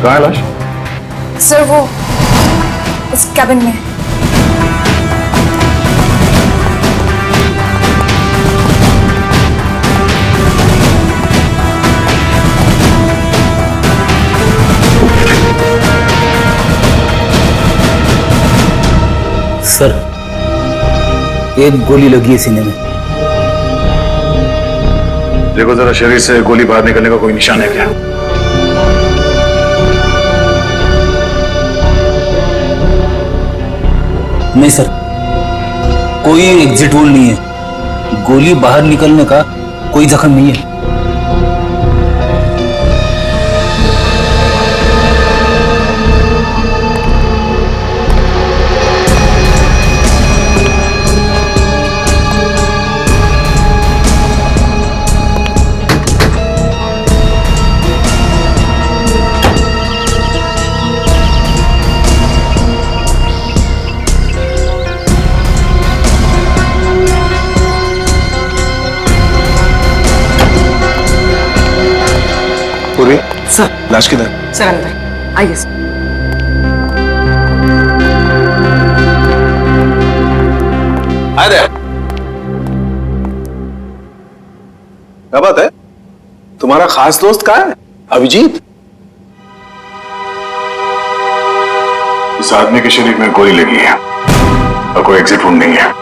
कहाँ है लाश? सर वो उस कैबिन में। सर, एक गोली लगी है सीने में। देखो जरा, शरीर से गोली बाहर निकलने का कोई निशान है क्या? नहीं सर, कोई एग्जिट वोल नहीं है। गोली बाहर निकलने का कोई जख्म नहीं है। पूरी सर। लाश किधर? सर अंदर आइए सर। आए दे। क्या बात है? तुम्हारा खास दोस्त कहाँ है? अभिजीत? इस आदमी के शरीर में गोली लगी है और कोई एग्जिट वुंड नहीं है।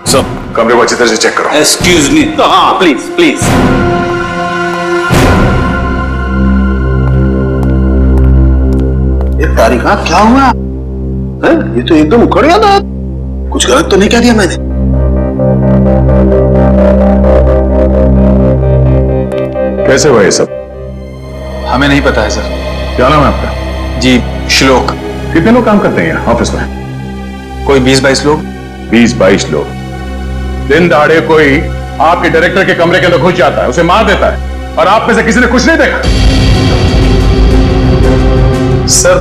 सब कमरे को अच्छी तरह से चेक करो। Excuse me. हाँ प्लीज प्लीज। ये तारिका क्या हुआ है? ये तो एकदम उखड़ गया था। कुछ गलत तो नहीं कह दिया मैंने? कैसे हुआ ये सब? हमें नहीं पता है सर। क्या नाम है आपका? जी श्लोक। कितने लोग काम करते हैं यहाँ ऑफिस में? कोई 20-22 लोग। 20-22 लोग। दिन दहाड़े कोई आपके डायरेक्टर के कमरे के अंदर घुस जाता है, उसे मार देता है, और आप में से किसी ने कुछ नहीं देखा? सर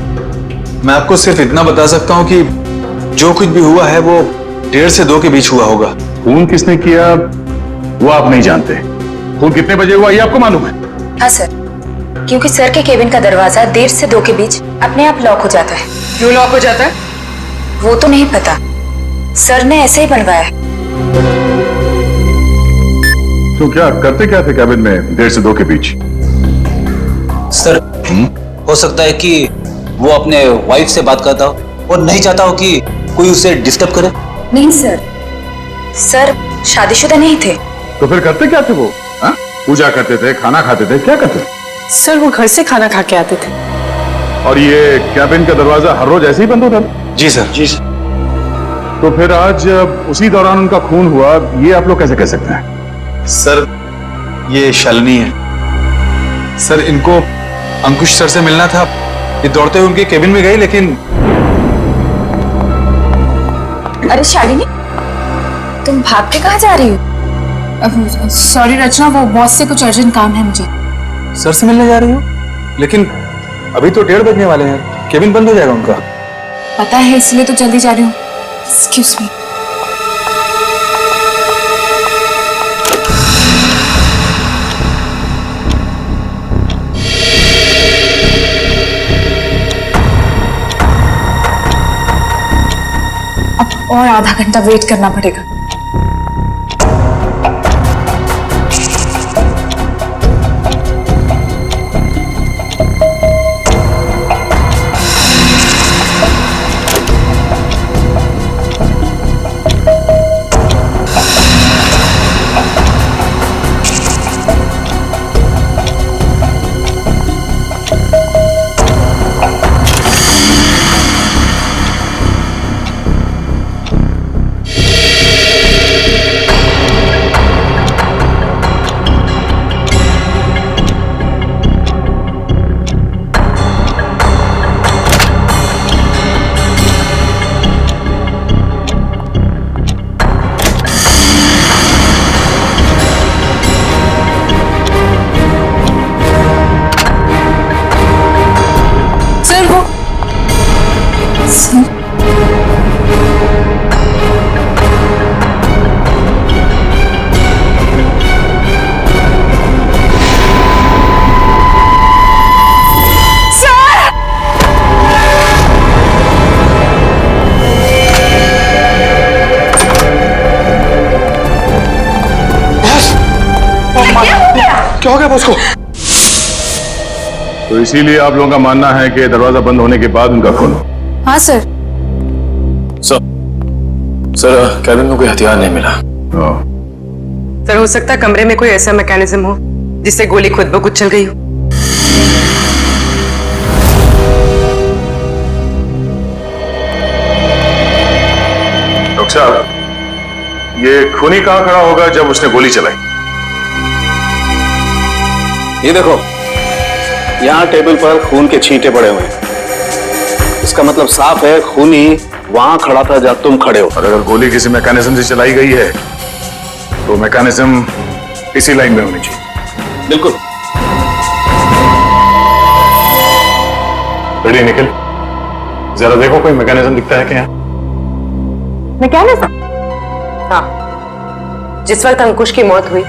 मैं आपको सिर्फ इतना बता सकता हूँ कि जो कुछ भी हुआ है वो 1:30 से 2 के बीच हुआ होगा। खून किसने किया वो आप नहीं जानते। खून कितने बजे हुआ ये आपको मालूम है? हाँ सर, क्योंकि सर के केबिन का दरवाजा 1:30 से 2 के बीच अपने आप लॉक हो जाता है। क्यों लॉक हो जाता है? वो तो नहीं पता, सर ने ऐसे ही बनवाया है। तो क्या करते क्या थे कैबिन में 1:30 से 2 के बीच? सर, हो सकता है कि वो अपने वाइफ से बात करता हो और नहीं चाहता हो कि कोई उसे डिस्टर्ब करे। नहीं सर, सर शादीशुदा नहीं थे। तो फिर करते क्या थे वो? हाँ? पूजा करते थे, खाना खाते थे, क्या करते थे? सर वो घर से खाना खा के आते थे। और ये कैबिन का दरवाजा हर रोज ऐसे ही बंद होता था? जी सर। जी सर। तो फिर आज उसी दौरान उनका खून हुआ, ये आप लोग कैसे कह सकते हैं? सर ये शालिनी है। सर इनको अंकुश सर से मिलना था। ये दौड़ते हुए उनके केबिन में गई, लेकिन अरे शालिनी, तुम भाग के कहाँ जा रही हो? सॉरी रचना, वो बॉस से कुछ अर्जेंट काम है मुझे। सर से मिलने जा रही हो? लेकिन अभी तो 1:30 बजने वाले हैं, केबिन बंद हो जाएगा उनका। पता है, इसलिए तो जल्दी जा रही हूँ। Excuse me. अब और आधा घंटा वेट करना पड़ेगा। क्या हो गया बॉस को? तो इसीलिए आप लोगों का मानना है कि दरवाजा बंद होने के बाद उनका खून हो। हाँ सर। सर कैबिन में कोई हथियार नहीं मिला। सर हो सकता है कमरे में कोई ऐसा मैकेनिज्म हो जिससे गोली खुद ब खुद चल गई हो। डॉक्टर साहब, ये खूनी कहां खड़ा होगा जब उसने गोली चलाई? ये देखो, यहाँ टेबल पर खून के छींटे पड़े हुए हैं। इसका मतलब साफ है खूनी वहां खड़ा था जब तुम खड़े हो। और अगर गोली किसी मैकेनिज्म से चलाई गई है तो मैकेनिज्म इसी लाइन में होनी चाहिए। बिल्कुल। रेडी निकल, जरा देखो कोई मैकेनिज्म दिखता है क्या? मैकेनिज्म? हाँ, जिस वक्त अंकुश की मौत हुई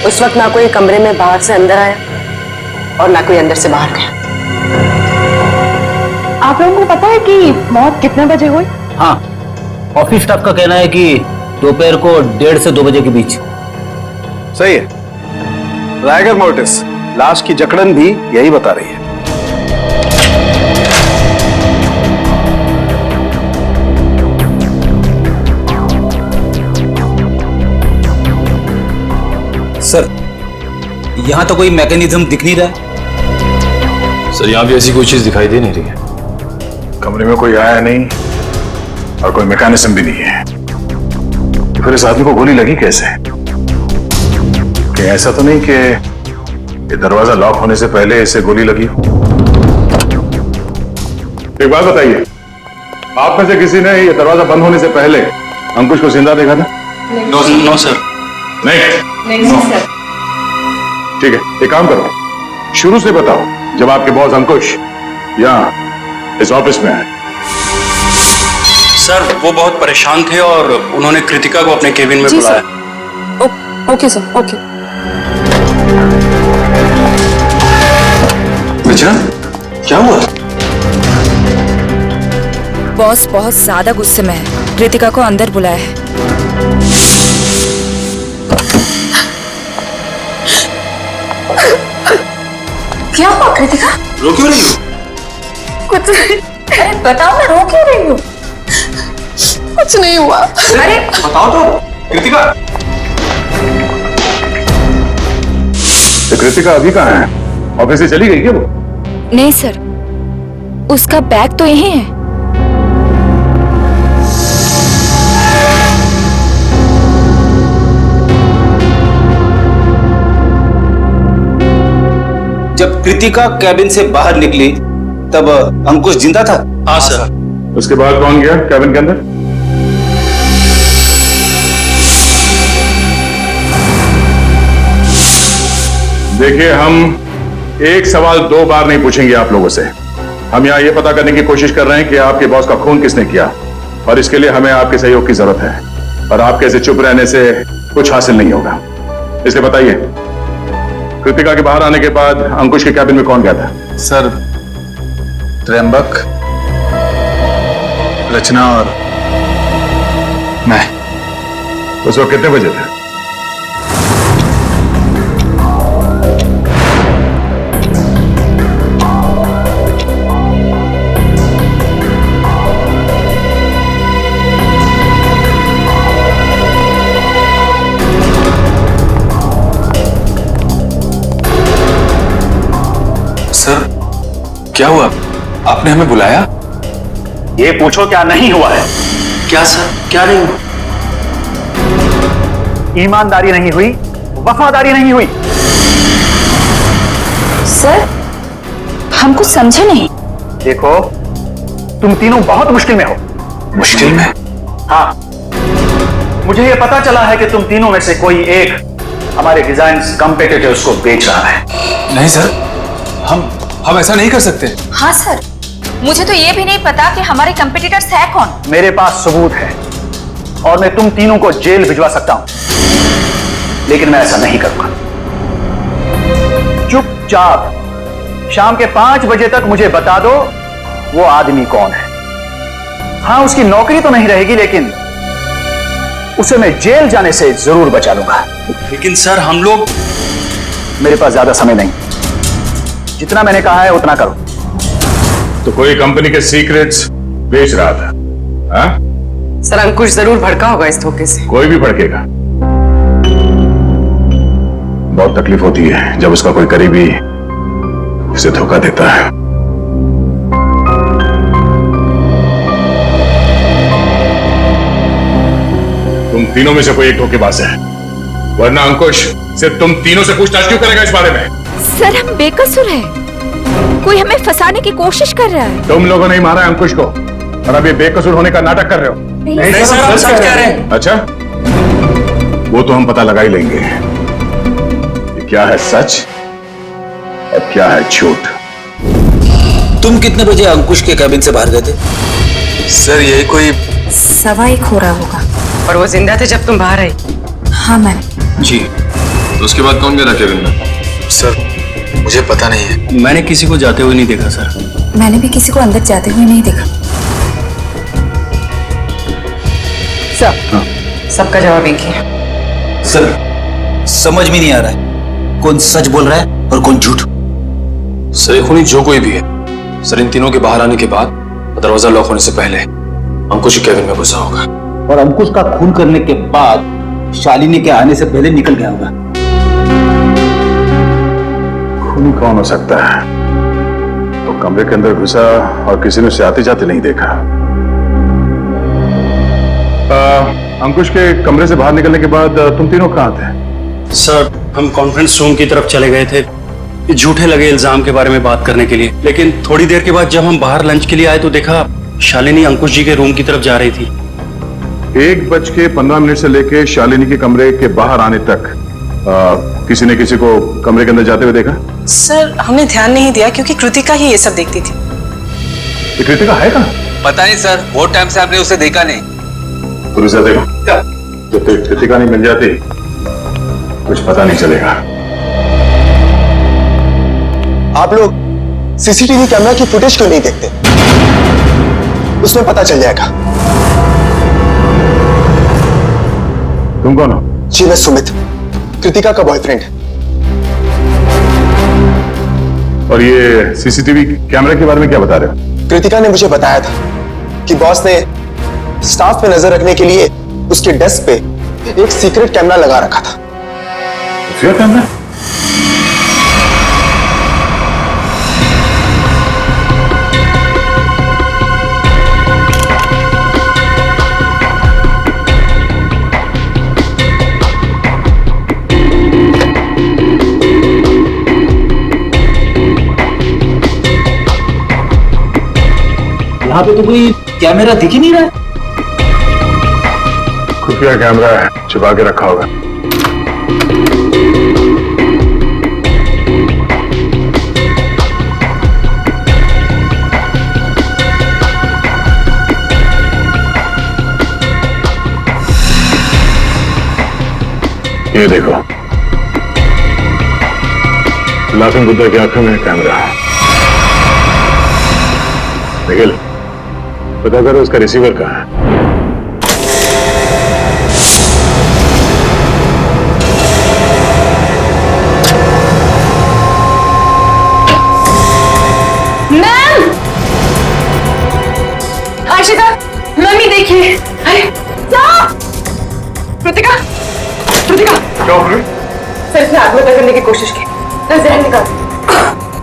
उस वक्त ना कोई कमरे में बाहर से अंदर आया और ना कोई अंदर से बाहर गया। आप लोगों को पता है कि मौत कितने बजे हुई? हाँ, ऑफिस स्टाफ का कहना है कि दोपहर को 1:30 से 2 बजे के बीच। सही है। रायगर मोर्टिस लाश की जकड़न भी यही बता रही है। सर, यहाँ तो कोई मैकेनिज्म दिख नहीं रहा। सर यहाँ भी ऐसी कोई चीज दिखाई दे नहीं रही है। कमरे में कोई आया नहीं और कोई मैकेनिज्म भी नहीं है, तो फिर इस आदमी को गोली लगी कैसे? कि ऐसा तो नहीं कि ये दरवाजा लॉक होने से पहले इसे गोली लगी हो? एक बात बताइए, आप में से किसी ने ये दरवाजा बंद होने से पहले अंकुश को जिंदा देखा था? No sir. नहीं सर। ठीक है, एक काम करो, शुरू से बताओ जब आपके बॉस अंकुश यहाँ इस ऑफिस में आए। सर वो बहुत परेशान थे और उन्होंने कृतिका को अपने केबिन में बुलाया। Okay sir, okay. रचना, क्या हुआ? बॉस बहुत ज्यादा गुस्से में है, कृतिका को अंदर बुलाया है। क्या हुआ कृतिका? रो क्यों रही हो? कुछ नहीं। अरे बताओ ना, रो क्यों रही हो? कुछ नहीं हुआ। अरे बताओ तो कृतिका। तो कृतिका अभी कहाँ है? ऑफिस से चली गई क्या वो? नहीं सर, उसका बैग तो यही है। जब कृतिका कैबिन से बाहर निकली तब अंकुश जिंदा था। हाँ सर। उसके बाद कौन गया कैबिन के अंदर? देखिए, हम एक सवाल 2 बार नहीं पूछेंगे आप लोगों से। हम यहाँ ये पता करने की कोशिश कर रहे हैं कि आपके बॉस का खून किसने किया, और इसके लिए हमें आपके सहयोग की जरूरत है। और आपके ऐसे चुप रहने से कुछ हासिल नहीं होगा। इसलिए बताइए, कृतिका के बाहर आने के बाद अंकुश के कैबिन में कौन गया था? सर, त्र्यंबक, रचना और मैं। उस वक्त कितने बजे थे? सर, क्या हुआ? आपने हमें बुलाया? ये पूछो क्या नहीं हुआ है। क्या सर, क्या नहीं हुआ? ईमानदारी नहीं हुई, वफादारी नहीं हुई। सर, हम कुछ समझे नहीं। देखो, तुम तीनों बहुत मुश्किल में हो। मुश्किल में? हाँ, मुझे ये पता चला है कि तुम तीनों में से कोई एक हमारे डिजाइन कंपेटिटर्स को बेच रहा है। नहीं सर, हम ऐसा नहीं कर सकते। हाँ सर, मुझे तो ये भी नहीं पता कि हमारे कंपटीटर्स है कौन। मेरे पास सबूत है और मैं तुम तीनों को जेल भिजवा सकता हूं, लेकिन मैं ऐसा नहीं करूंगा। चुपचाप शाम के 5 बजे तक मुझे बता दो वो आदमी कौन है। हाँ, उसकी नौकरी तो नहीं रहेगी, लेकिन उसे मैं जेल जाने से जरूर बचा लूंगा। लेकिन सर हम लोग मेरे पास ज्यादा समय नहीं, जितना मैंने कहा है उतना करो। तो कोई कंपनी के सीक्रेट्स बेच रहा था? हाँ? सर अंकुश जरूर भड़का होगा इस धोखे से। कोई भी भड़केगा। बहुत तकलीफ होती है जब उसका कोई करीबी उसे धोखा देता है। तुम तीनों में से कोई एक धोखेबाज है, वरना अंकुश सिर्फ तुम तीनों से पूछताछ क्यों करेगा इस बारे में? सर हम बेकसूर हैं। कोई हमें फंसाने की कोशिश कर रहा है। तुम लोगों ने ही मारा है अंकुश को और अब ये बेकसूर होने का नाटक कर रहे हो। नहीं सर, आप सच कह रहे हैं। अच्छा, वो तो हम पता लगा ही लेंगे कि क्या है सच और क्या है झूठ। तुम कितने बजे अंकुश के कैबिन से बाहर गए थे? सर यही कोई 1:15 हो रहा होगा। और वो जिंदा थे जब तुम बाहर आई? हाँ मैम। जी, तो उसके बाद कौन गया था केबिन में? सर मुझे पता नहीं है। मैंने किसी को जाते हुए नहीं देखा सर। मैंने भी किसी को अंदर जाते हुए नहीं देखा। सबका जवाब एक ही है। सर समझ में नहीं आ रहा है कौन सच बोल रहा है और कौन झूठ। सर ये खूनी जो कोई भी है, सर इन तीनों के बाहर आने के बाद दरवाजा लॉक होने से पहले अंकुश केबिन में घुसा होगा और अंकुश का खून करने के बाद शालिनी के आने से पहले निकल गया होगा। खूनी कौन हो सकता है? तो कमरे के अंदर घुसा और किसी ने उसे आते जाते नहीं देखा। अंकुश के कमरे से बाहर निकलने के बाद तुम तीनों कहाँ थे? सर हम कॉन्फ्रेंस रूम की तरफ चले गए थे ये झूठे लगे इल्जाम के बारे में बात करने के लिए, लेकिन थोड़ी देर के बाद जब हम बाहर लंच के लिए आए तो देखा शालिनी अंकुश जी के रूम की तरफ जा रही थी। 1:15 से लेके शालिनी के कमरे के बाहर आने तक किसी ने किसी को कमरे के अंदर जाते हुए देखा? सर हमने ध्यान नहीं दिया क्योंकि कृतिका ही ये सब देखती थी। ये कृतिका है कहाँ? पता नहीं सर, बहुत टाइम से आपने उसे देखा नहीं। तो उसे देखो, जब तक कृतिका नहीं मिल जाती कुछ पता नहीं चलेगा। आप लोग सीसीटीवी कैमरा की फुटेज क्यों नहीं देखते? उसमें पता चल जाएगा। तुम कौन हो? जी मैं सुमित, कृतिका का बॉयफ्रेंड। और ये सीसीटीवी कैमरा के बारे में क्या बता रहे हो? कृतिका ने मुझे बताया था कि बॉस ने स्टाफ पे नजर रखने के लिए उसके डेस्क पे एक सीक्रेट कैमरा लगा रखा था। कैमरा? यहाँ पे तो कोई कैमरा दिख ही नहीं रहा है। खुफिया कैमरा है, छुपा के रखा होगा। ये देखो, लाफिंग बुद्धा की आंखों में कैमरा। निखिल, पता करो उसका रिसीवर कहाँ है। मैम! आशिका, मम्मी देखिए। अरे, कृतिका, कृतिका, क्या हो गया? सर इसने आत्महत्या करने की कोशिश की। जहर निकाल।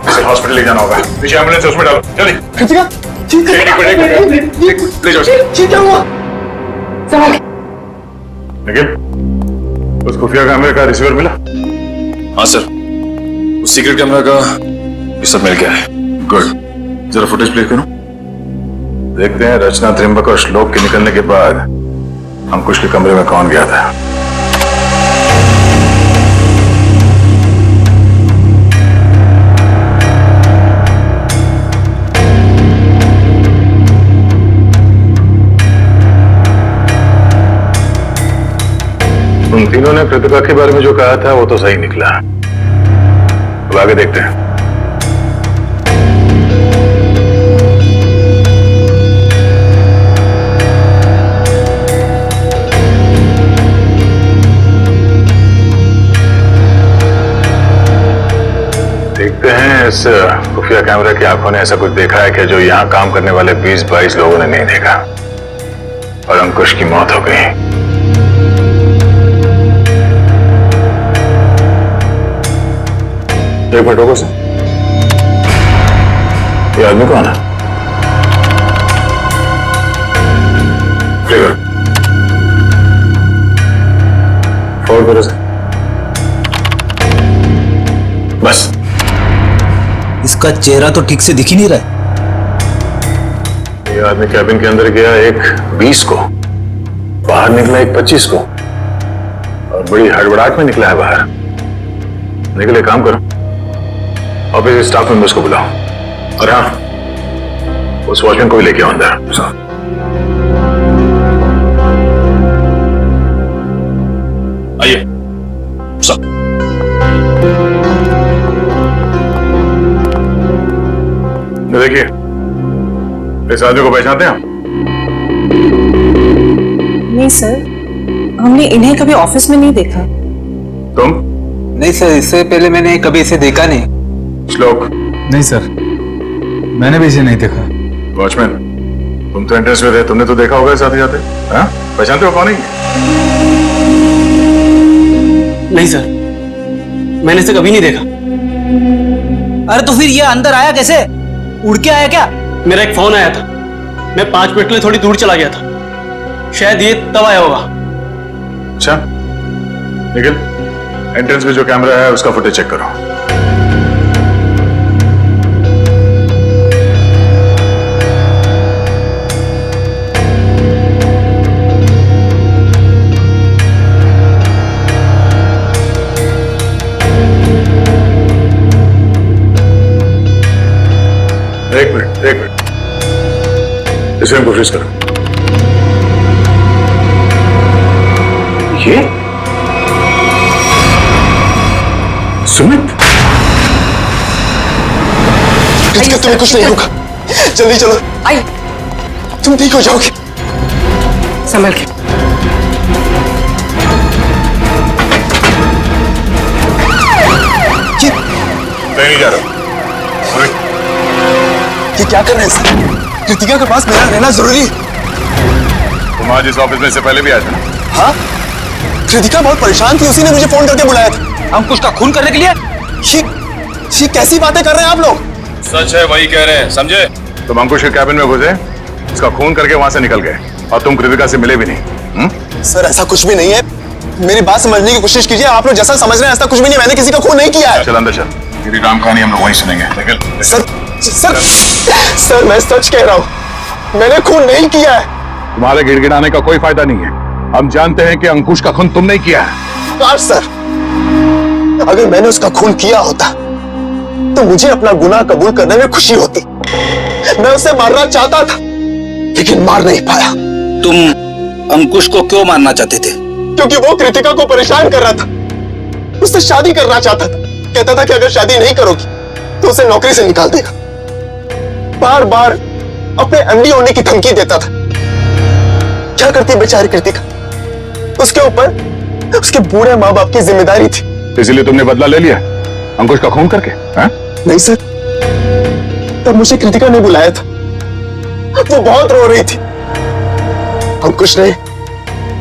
इसे हॉस्पिटल ले जाना होगा। पीछे एम्बुलेंस है, उसमें डालो जल्दी। कृतिका, ठीक है। ले जाओ। ठीक क्या हुआ? संभाल। निखिल, उस खुफिया कैमरे का रिसीवर मिला? हाँ सर, उस सीक्रेट कैमरा का ये सब मिल गया है। गुड, जरा फुटेज प्ले करो। देखते हैं रचना, त्रिंबक और श्लोक के निकलने के बाद अंकुश के कमरे में कौन गया था। तुम तीनों ने कृतिका के बारे में जो कहा था वो तो सही निकला। अब आगे देखते हैं। देखते हैं इस खुफिया कैमरे की आंखों ने ऐसा कुछ देखा है कि जो यहां काम करने वाले 20-22 लोगों ने नहीं देखा, और अंकुश की मौत हो गई। एक मिनट रुको सर, ये आदमी कौन है? ठीक है, फोन करो सर। बस इसका चेहरा तो ठीक से दिख ही नहीं रहा है। ये आदमी कैबिन के अंदर गया एक 20 को, बाहर निकला एक 25 को, और बड़ी हड़बड़ाहट में निकला है बाहर। निकले, काम करो, ऑफिस स्टाफ मेंबर्स को बुलाओ, और हाँ, उस वॉचमैन को भी लेके आओ अंदर। आइए सब। देखिए, इस आदमी को पहचानते हैं आप? नहीं सर, हमने इन्हें कभी ऑफिस में नहीं देखा। तुम? नहीं सर, इससे पहले मैंने कभी इसे देखा नहीं। श्लोक? नहीं सर, मैंने भी इसे नहीं देखा। वॉचमैन, तुम तो एंट्रेंस में थे, तुमने तो देखा होगा साथ ही जाते। हाँ, पहचानते हो कौन है? नहीं सर, मैंने इसे कभी नहीं देखा। अरे तो फिर ये अंदर आया कैसे? उड़ के आया क्या? मेरा एक फोन आया था, मैं 5 मिनट के लिए थोड़ी दूर चला गया था, शायद ये तब आया होगा। अच्छा, निखिल, एंट्रेंस में जो कैमरा है उसका फुटेज चेक करो। एक मिनट, इसे हमको फ्रीज करो। ये सुमित? कृतिका, तुम्हें कुछ नहीं होगा, जल्दी चलो। आई, तुम ठीक हो जाओगे। संभल के। नहीं जा रहा। ये क्या कर रहे हैं सर? कृतिका के पास मेरा रहना जरूरी है। तुम आज इस ऑफिस में से पहले भी आए थे ना? हाँ, कृतिका बहुत परेशान थी, उसी ने मुझे फोन करके बुलाया था। अंकुश का खून करने के लिए? ये कैसी बातें कर रहे हैं आप लोग? सच है, वही कह रहे हैं, समझे? तुम अंकुश के कैबिन में घुसे, इसका खून करके वहां से निकल गए, और तुम कृतिका से मिले भी नहीं। सर, ऐसा कुछ भी नहीं है, मेरी बात समझने की कोशिश कीजिए। आप लोग जैसा समझ रहे हैं ऐसा कुछ भी नहीं, मैंने किसी का खून नहीं किया है। चल अंदर चल, तेरी राम कहानी हम लोग वहीं सुनेंगे। निकल। सर, मैं सच कह रहा हूँ, मैंने खून नहीं किया है। तुम्हारे गिड़गिड़ाने का कोई फायदा नहीं है, हम जानते हैं कि अंकुश का खून तुम नहीं किया है। काश सर, अगर मैंने उसका खून किया होता तो मुझे अपना गुनाह कबूल करने में खुशी होती। मैं उसे मारना चाहता था, लेकिन मार नहीं पाया। तुम अंकुश को क्यों मारना चाहते थे? क्योंकि वो कृतिका को परेशान कर रहा था, उससे शादी करना चाहता था। कहता था कि अगर शादी नहीं करोगी तो उसे नौकरी से निकाल देगा। बार बार अपने एमडी होने की धमकी देता था। क्या करती बेचारी कृतिका, उसके ऊपर उसके बूढ़े माँ बाप की जिम्मेदारी थी। इसलिए तुमने बदला ले लिया अंकुश का खून करके? हाँ? नहीं सर, तब मुझे कृतिका ने बुलाया था, वो बहुत रो रही थी। अंकुश ने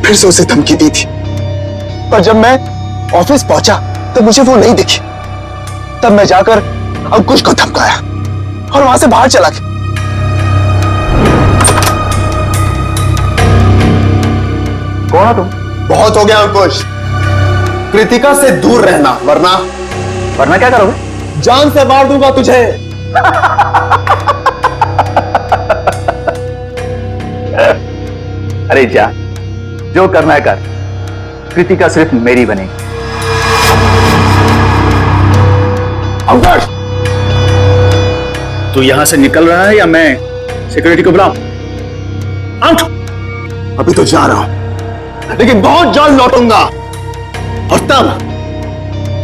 फिर से उसे धमकी दी थी, पर जब मैं ऑफिस पहुंचा तो मुझे वो नहीं दिखी। तब मैं जाकर अंकुश को धमकाया और वहां से बाहर चला गया। कौन हो तुम? बहुत हो गया अंकुश, कृतिका से दूर रहना, वरना क्या करोगे? जान से मार दूंगा तुझे। अरे जा, जो करना है कर, कृतिका सिर्फ मेरी बनेगी। अंकुश, तू यहां से निकल रहा है या मैं सिक्योरिटी को बुलाऊं? आउट। अभी तो जा रहा हूं, लेकिन बहुत जल्द लौटूंगा, और तब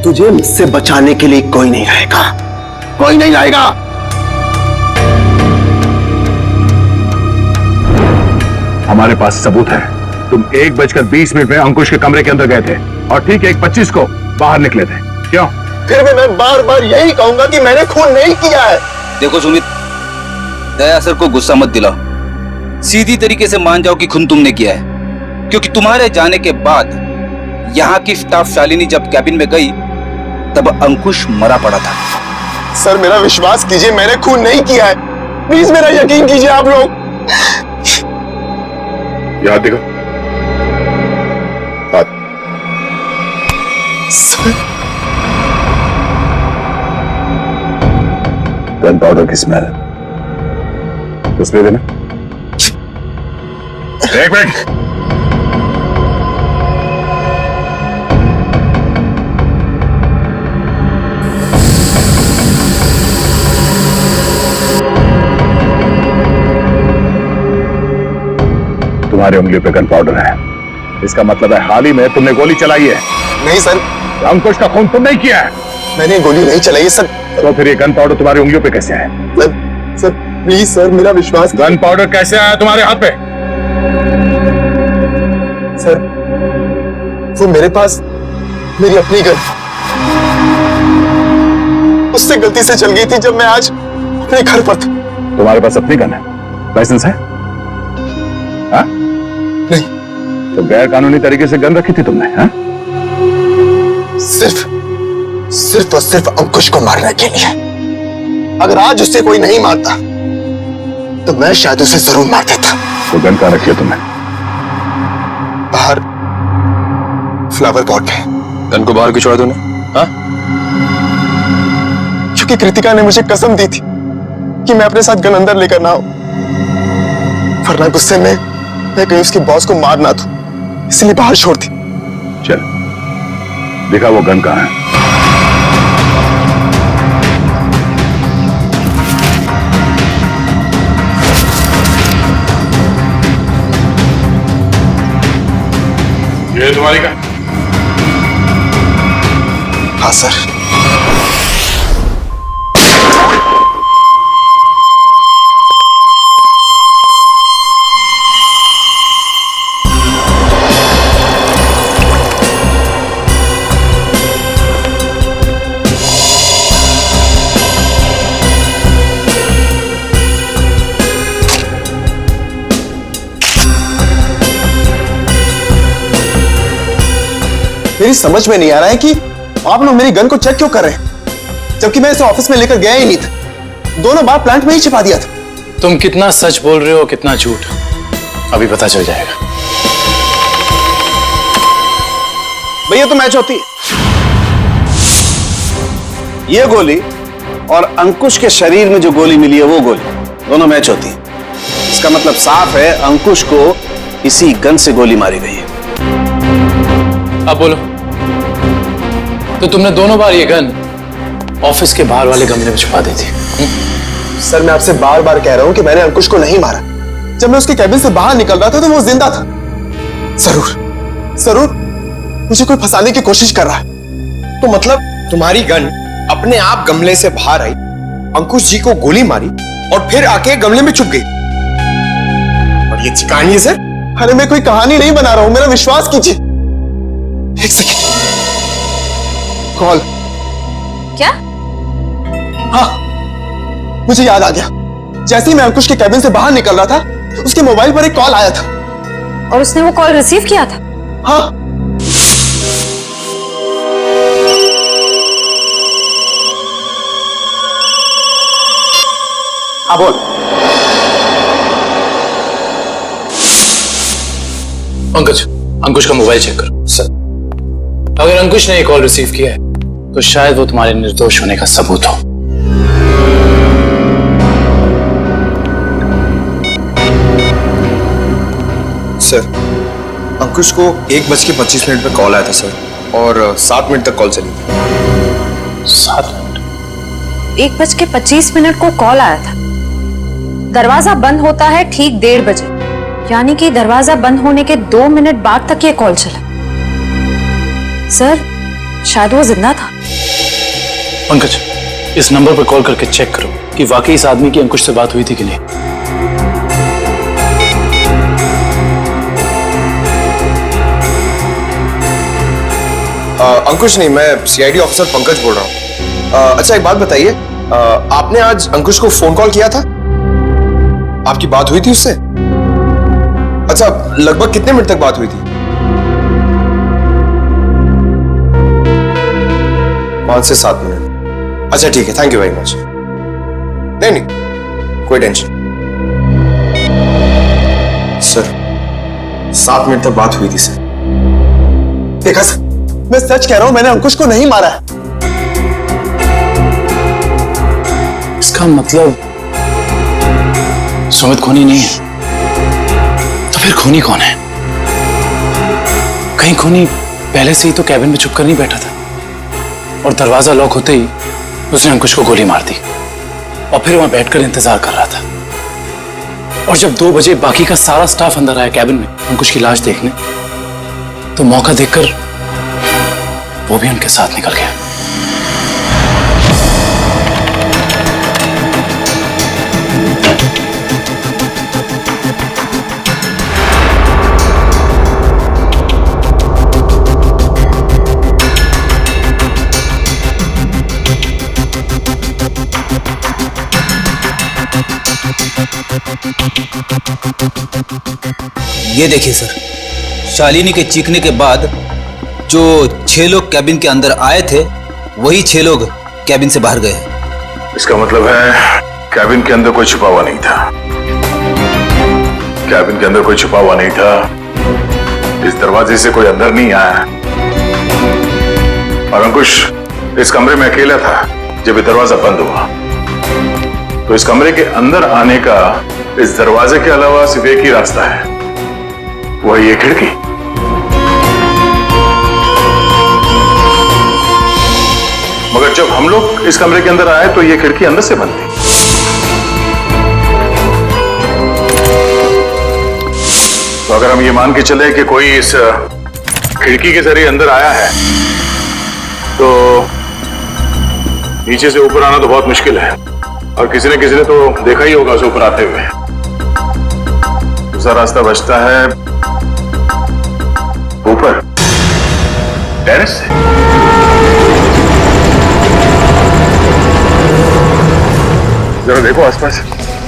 तुझे मुझसे बचाने के लिए कोई नहीं रहेगा, कोई नहीं रहेगा। हमारे पास सबूत है, तुम 1:20 में अंकुश के कमरे के अंदर गए थे और ठीक 1:25 को बाहर निकले थे। क्यों? फिर भी मैं बार बार यही कहूंगा कि मैंने खून नहीं किया है। देखो सुमित, दया सर को गुस्सा मत दिलाओ, सीधी तरीके से मान जाओ कि खून तुमने किया है, क्योंकि तुम्हारे जाने के बाद यहाँ की स्टाफ शालिनी जब कैबिन में गई तब अंकुश मरा पड़ा था। सर मेरा विश्वास कीजिए, मैंने खून नहीं किया है। प्लीज मेरा यकीन कीजिए आप लोग। याद दिखो। हाथ। गन पाउडर की स्मेल। तस्वीर देना। एक मिनट। तुम्हारी उंगलियों पे गन पाउडर है, इसका मतलब है हाल ही में तुमने गोली चलाई है। नहीं सर, अंकुश का खून तुमने ही किया है। मैंने गोली नहीं चलाई है सर। तो फिर ये गन पाउडर तुम्हारी उंगलियों पे कैसे आया? सर प्लीज सर मेरा विश्वास। गन पाउडर कैसे आया तुम्हारे हाथ पे? सर वो मेरे पास मेरी अपनी गन उससे गलती से चल गई थी जब मैं आज अपने घर पर था। तुम्हारे पास अपनी गन है? लाइसेंस है? हाँ? नहीं। तो गैर कानूनी तरीके से गन रखी थी तुमने? हाँ? सिर्फ और सिर्फ अंकुश को मारने के लिए। अगर आज उससे कोई नहीं मारता तो मैं शायद उसे जरूर मार देता। तो गन कहाँ रखी है तुमने? बाहर फ्लावर पॉट में। गन को बाहर क्यों छोड़ा तूने? हाँ? क्योंकि कृतिका ने मुझे कसम दी थी कि मैं अपने साथ गन अंदर लेकर ना आऊं, वरना गुस्से में मैं कहीं उसके बॉस को मार ना दूं, इसलिए बाहर छोड़ दी। चल दिखा वो गन कहाँ है। ये तुम्हारी गन? हाँ सर। मेरी समझ में नहीं आ रहा है कि आप लोग मेरी गन को चेक क्यों कर रहे हैं, जबकि मैं इसे ऑफिस में लेकर गया ही नहीं था। दोनों बार प्लांट में ही छिपा दिया था। तुम कितना सच बोल रहे हो कितना झूठ अभी पता चल जाएगा। भैया तो मैच होती है। ये गोली और अंकुश के शरीर में जो गोली मिली है वो गोली, दोनों मैच होती है। इसका मतलब साफ है अंकुश को इसी गन से गोली मारी गई है। अब बोलो, तो तुमने दोनों बार ये गन ऑफिस के बाहर वाले गमले में छुपा दी थी? सर मैं आपसे बार बार कह रहा हूं कि मैंने अंकुश को नहीं मारा। जब मैं उसके कैबिन से बाहर निकल रहा था तो वो जिंदा था। जरूर मुझे कोई फंसाने की कोशिश कर रहा है। तो मतलब तुम्हारी गन अपने आप गमले से बाहर आई, अंकुश जी को गोली मारी और फिर आके गमले में छुप गई। और ये कहानी है सर? अरे मैं कोई कहानी नहीं बना रहा हूं, मेरा विश्वास कीजिए। एक सेकंड, कॉल। क्या? हाँ मुझे याद आ गया। जैसे ही मैं अंकुश के कैबिन से बाहर निकल रहा था उसके मोबाइल पर एक कॉल आया था। और उसने वो कॉल रिसीव किया था? हाँ। हाँ बोल। पंकज, अंकुश का मोबाइल चेक करो। सर, अगर अंकुश ने ये कॉल रिसीव किया है तो शायद वो तुम्हारे निर्दोष होने का सबूत हो। सर, अंकुश को 1:25 पे कॉल आया था सर, और 7 मिनट तक कॉल चली थी। 7 मिनट? 1:25 को कॉल आया था। दरवाजा बंद होता है ठीक 1:30 बजे, यानी कि दरवाजा बंद होने के 2 मिनट बाद तक ये कॉल चला। सर, शायद वो जिंदा था। पंकज, इस नंबर पर कॉल करके चेक करो कि वाकई इस आदमी की अंकुश से बात हुई थी कि नहीं। अंकुश नहीं, मैं सीआईडी ऑफिसर पंकज बोल रहा हूँ। अच्छा एक बात बताइए, आपने आज अंकुश को फोन कॉल किया था? आपकी बात हुई थी उससे? अच्छा, लगभग कितने मिनट तक बात हुई थी? 5 से 7 मिनट। अच्छा ठीक है, थैंक यू वेरी मच। नहीं, कोई टेंशन। सर 7 मिनट तक बात हुई थी सर। देखा सर, मैं सच कह रहा हूं, मैंने अंकुश को नहीं मारा है। इसका मतलब सुमित खूनी नहीं है, तो फिर खूनी कौन है? कहीं खूनी पहले से ही तो कैबिन में छुपकर नहीं बैठा था और दरवाजा लॉक होते ही उसने अंकुश को गोली मार दी और फिर वहां बैठकर इंतजार कर रहा था। और जब 2 बजे बाकी का सारा स्टाफ अंदर आया कैबिन में अंकुश की लाश देखने, तो मौका देखकर वो भी उनके साथ निकल गया। ये देखिए सर, शालिनी के चीखने के बाद जो 6 लोग कैबिन के अंदर आए थे, वही 6 लोग कैबिन से बाहर गए। इसका मतलब है कैबिन के अंदर कोई छुपा हुआ नहीं था। कैबिन के अंदर कोई छुपा हुआ नहीं था। इस दरवाजे से कोई अंदर नहीं आया और अंकुश इस कमरे में अकेला था जब ये दरवाजा बंद हुआ। तो इस कमरे के अंदर आने का इस दरवाजे के अलावा सिर्फ एक ही रास्ता है, वो है ये खिड़की। मगर जब हम लोग इस कमरे के अंदर आए तो ये खिड़की अंदर से बंद थी। तो अगर हम ये मान के चले कि कोई इस खिड़की के जरिए अंदर आया है, तो नीचे से ऊपर आना तो बहुत मुश्किल है और किसी ने तो देखा ही होगा उसे ऊपर आते हुए। दूसरा रास्ता बचता है ऊपर टेरेस से। जरा देखो आसपास,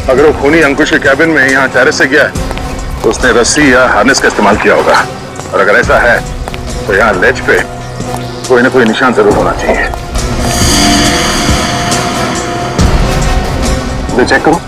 अगर वो खूनी अंकुश के कैबिन में यहाँ टेरेस से गया तो उसने रस्सी या हार्नेस का इस्तेमाल किया होगा, और अगर ऐसा है तो यहाँ लेज पे कोई ना कोई निशान जरूर होना चाहिए। तो चेक करो।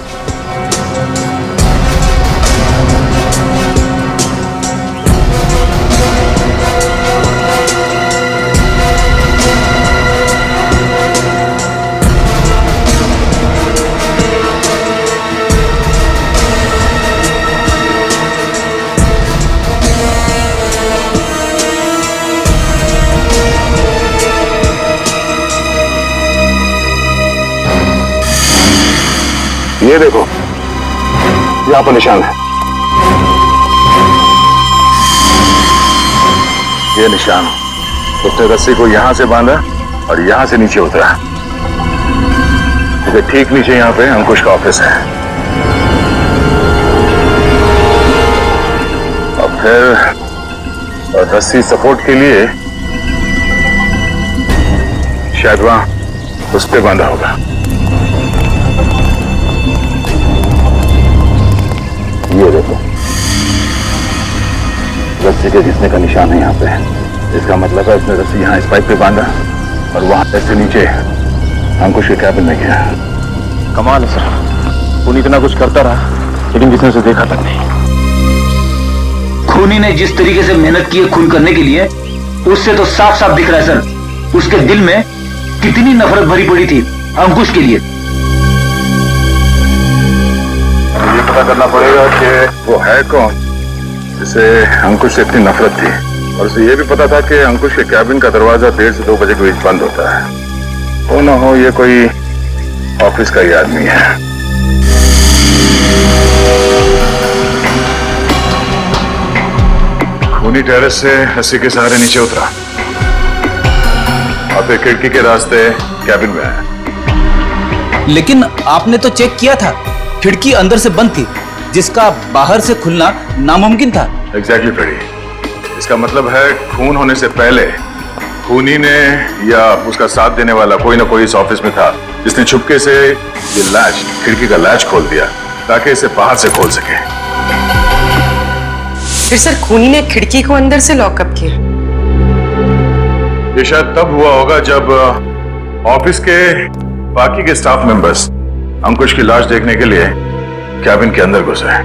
ये देखो, यहां पर निशान है। ये निशान, उसने रस्सी को यहां से बांधा और यहां से नीचे उतरा। इसके ठीक नीचे यहां पे अंकुश का ऑफिस है। और फिर रस्सी सपोर्ट के लिए शायद वहां उस पे बांधा होगा। ये देखो, रस्सी के घिसने का निशान है यहाँ पे। इसका मतलब है उसने रस्सी यहाँ इस पाइप पे बांधा और वहां से नीचे अंकुश के कैबिन में गया। कमाल है सर, खूनी इतना कुछ करता रहा लेकिन किसी ने उसे देखा तक नहीं। खूनी ने जिस तरीके से मेहनत की है खून करने के लिए, उससे तो साफ साफ दिख रहा है सर, उसके दिल में कितनी नफरत भरी पड़ी थी अंकुश के लिए। ये पता करना पड़ेगा कि वो है कौन जिसे अंकुश से इतनी नफरत थी, और उसे ये भी पता था कि अंकुश के कैबिन का दरवाजा 1:30 से 2 बजे के बीच बंद होता है। हो ना हो ये कोई ऑफिस का ही आदमी है। खूनी टेरेस से रस्सी के सहारे नीचे उतरा और फिर खिड़की के रास्ते कैबिन में आया। लेकिन आपने तो चेक किया था, खिड़की अंदर से बंद थी, जिसका बाहर से खुलना नामुमकिन था। एग्जैक्टली फ्रेडी, इसका मतलब है खून होने से पहले खूनी ने या उसका साथ देने वाला कोई ना कोई इस ऑफिस में था जिसने छुपके से ये लैच, खिड़की का लैच खोल दिया ताकि इसे बाहर से खोल सके। फिर सर खूनी ने खिड़की को अंदर से लॉकअप किया। ये शायद तब हुआ होगा जब ऑफिस के बाकी के स्टाफ मेंबर्स अंकुश की लाश देखने के लिए कैबिन के अंदर घुसे।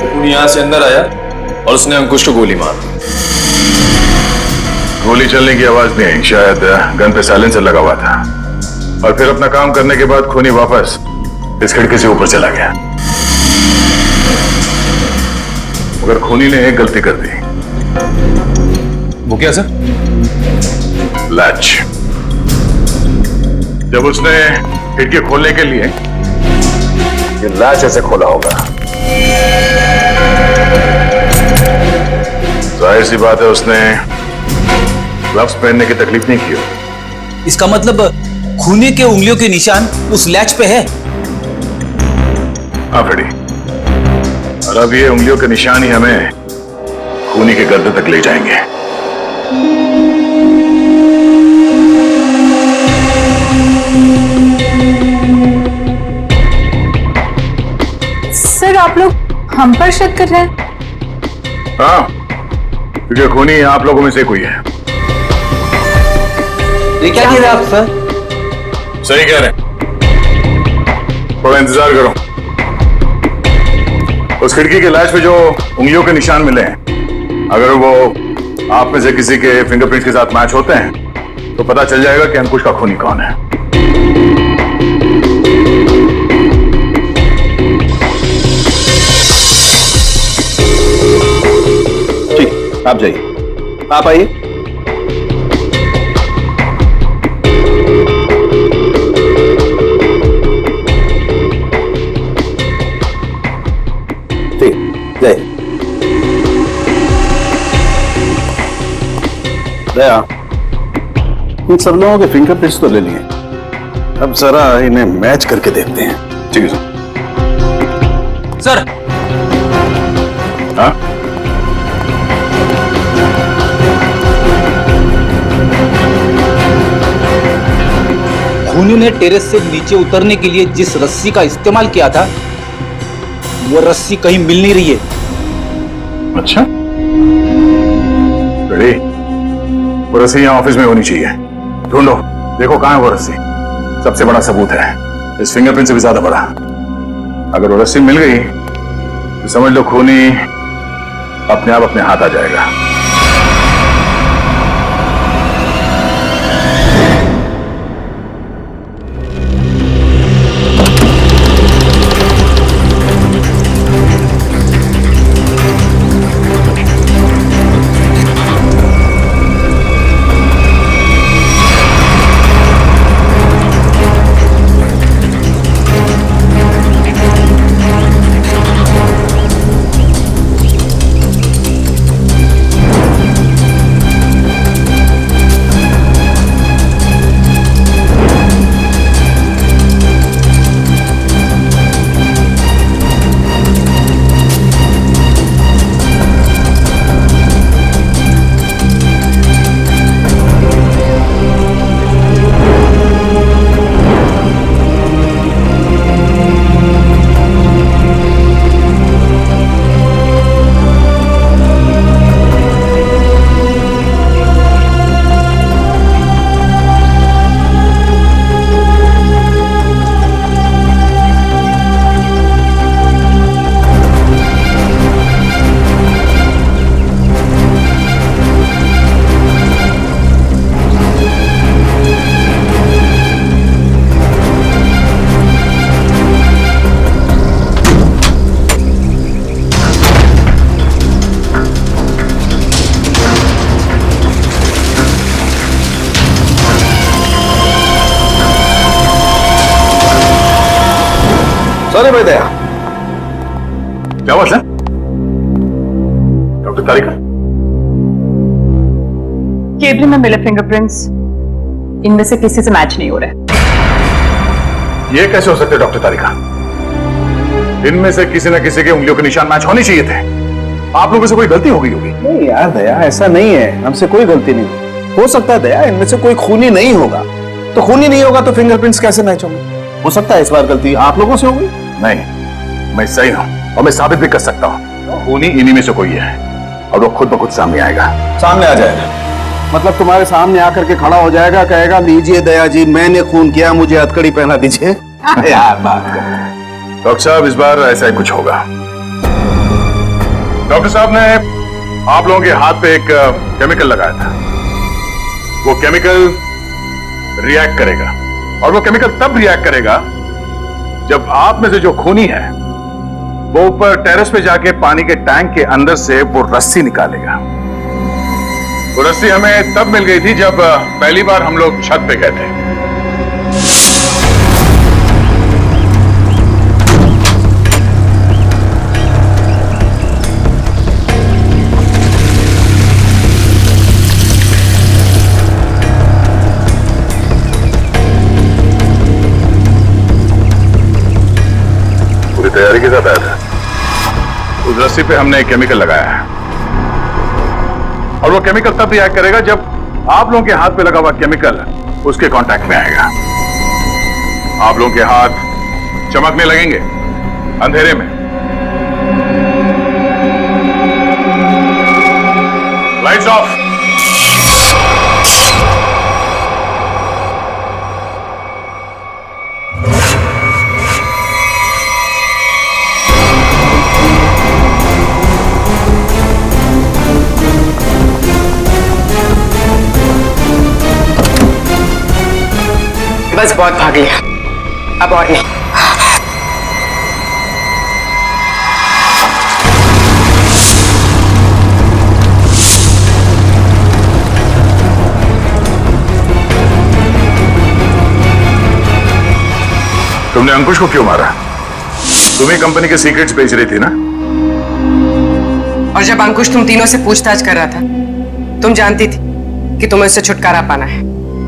खूनी यहाँ से अंदर आया और उसने अंकुश को गोली मार दी। गोली चलने की आवाज नहीं आई, शायद गन पे साइलेंसर लगा हुआ था। और फिर अपना काम करने के बाद खूनी वापस इस खिड़की से ऊपर चला गया। मगर खूनी ने एक गलती कर दी। वो क्या सर? लैच। जब उसने खिड़की खोलने के लिए ये लैच ऐसे खोला होगा, जाहिर सी बात है उसने ग्लव्स पहनने की तकलीफ नहीं की होगी। इसका मतलब खूनी के उंगलियों के निशान उस लैच पे है। हाँ फ्रेडी, और अब ये उंगलियों के निशान ही हमें खूनी के गर्दन तक ले जाएंगे। सर आप लोग हम पर शक कर रहे हैं? हाँ, क्योंकि खूनी आप लोगों में से कोई है। ये क्या कह रहे हैं आप सर? सही कह रहे हैं। थोड़ा इंतजार करो। उस खिड़की के लैच पे जो उंगलियों के निशान मिले हैं, अगर वो आप में से किसी के फिंगरप्रिंट्स के साथ मैच होते हैं तो पता चल जाएगा कि अंकुश का खूनी कौन है। ठीक, आप जाइए। आप आइए। दया, इन सब लोगों के फिंगरप्रिंट्स तो ले लिए, अब जरा इन्हें मैच करके देखते हैं। ठीक है सर। हाँ? खूनी ने टेरेस से नीचे उतरने के लिए जिस रस्सी का इस्तेमाल किया था वो रस्सी कहीं मिल नहीं रही है। अच्छा, रेडी? वो रस्सी यहाँ ऑफिस में होनी चाहिए। ढूंढो, देखो कहाँ है वो रस्सी। सबसे बड़ा सबूत है, इस फिंगरप्रिंट से भी ज्यादा बड़ा। अगर वो रस्सी मिल गई तो समझ लो खूनी अपने आप अपने हाथ आ जाएगा। सॉरी भाई दया। क्या बात है डॉक्टर तारिका? केबिन में मिले फिंगरप्रिंट्स इनमें से किसी से मैच नहीं हो रहे। ये कैसे हो सकते डॉक्टर तारिका? इनमें से किसी न किसी के उंगलियों के निशान मैच होने चाहिए थे। आप लोगों से कोई गलती हो गई होगी। नहीं यार दया, ऐसा नहीं है, हमसे कोई गलती नहीं। हो सकता है दया इनमें से कोई खूनी नहीं होगा, तो खूनी नहीं होगा तो फिंगरप्रिंट्स कैसे मैच होंगे? हो सकता है इस बार गलती आप लोगों से होगी। नहीं, मैं सही हूं और मैं साबित भी कर सकता हूं। खूनी इन्हीं में से कोई है और वो खुद ब खुद सामने आएगा। सामने आ जाएगा मतलब तुम्हारे सामने आकर के खड़ा हो जाएगा, कहेगा लीजिए दया जी मैंने खून किया, मुझे हथकड़ी पहना दीजिए। यार बात कर। डॉक्टर साहब इस बार ऐसा ही कुछ होगा। डॉक्टर साहब ने आप लोगों के हाथ पे एक केमिकल लगाया था। वो केमिकल रिएक्ट करेगा और वो केमिकल तब रिएक्ट करेगा जब आप में से जो खूनी है वो ऊपर टेरेस पे जाके पानी के टैंक के अंदर से वो रस्सी निकालेगा। वो रस्सी हमें तब मिल गई थी जब पहली बार हम लोग छत पे गए थे। पूरी तैयारी के साथ आया था। उस रस्सी पे हमने एक केमिकल लगाया है और वो केमिकल तब रिएक्ट करेगा जब आप लोगों के हाथ पे लगा हुआ केमिकल उसके कांटेक्ट में आएगा। आप लोगों के हाथ चमकने लगेंगे अंधेरे में। Lights off. बस बहुत भाग लिया, अब और नहीं। तुमने अंकुश को क्यों मारा? तुम्ही कंपनी के सीक्रेट्स बेच रही थी ना? और जब अंकुश तुम तीनों से पूछताछ कर रहा था, तुम जानती थी कि तुम्हें उससे छुटकारा पाना है।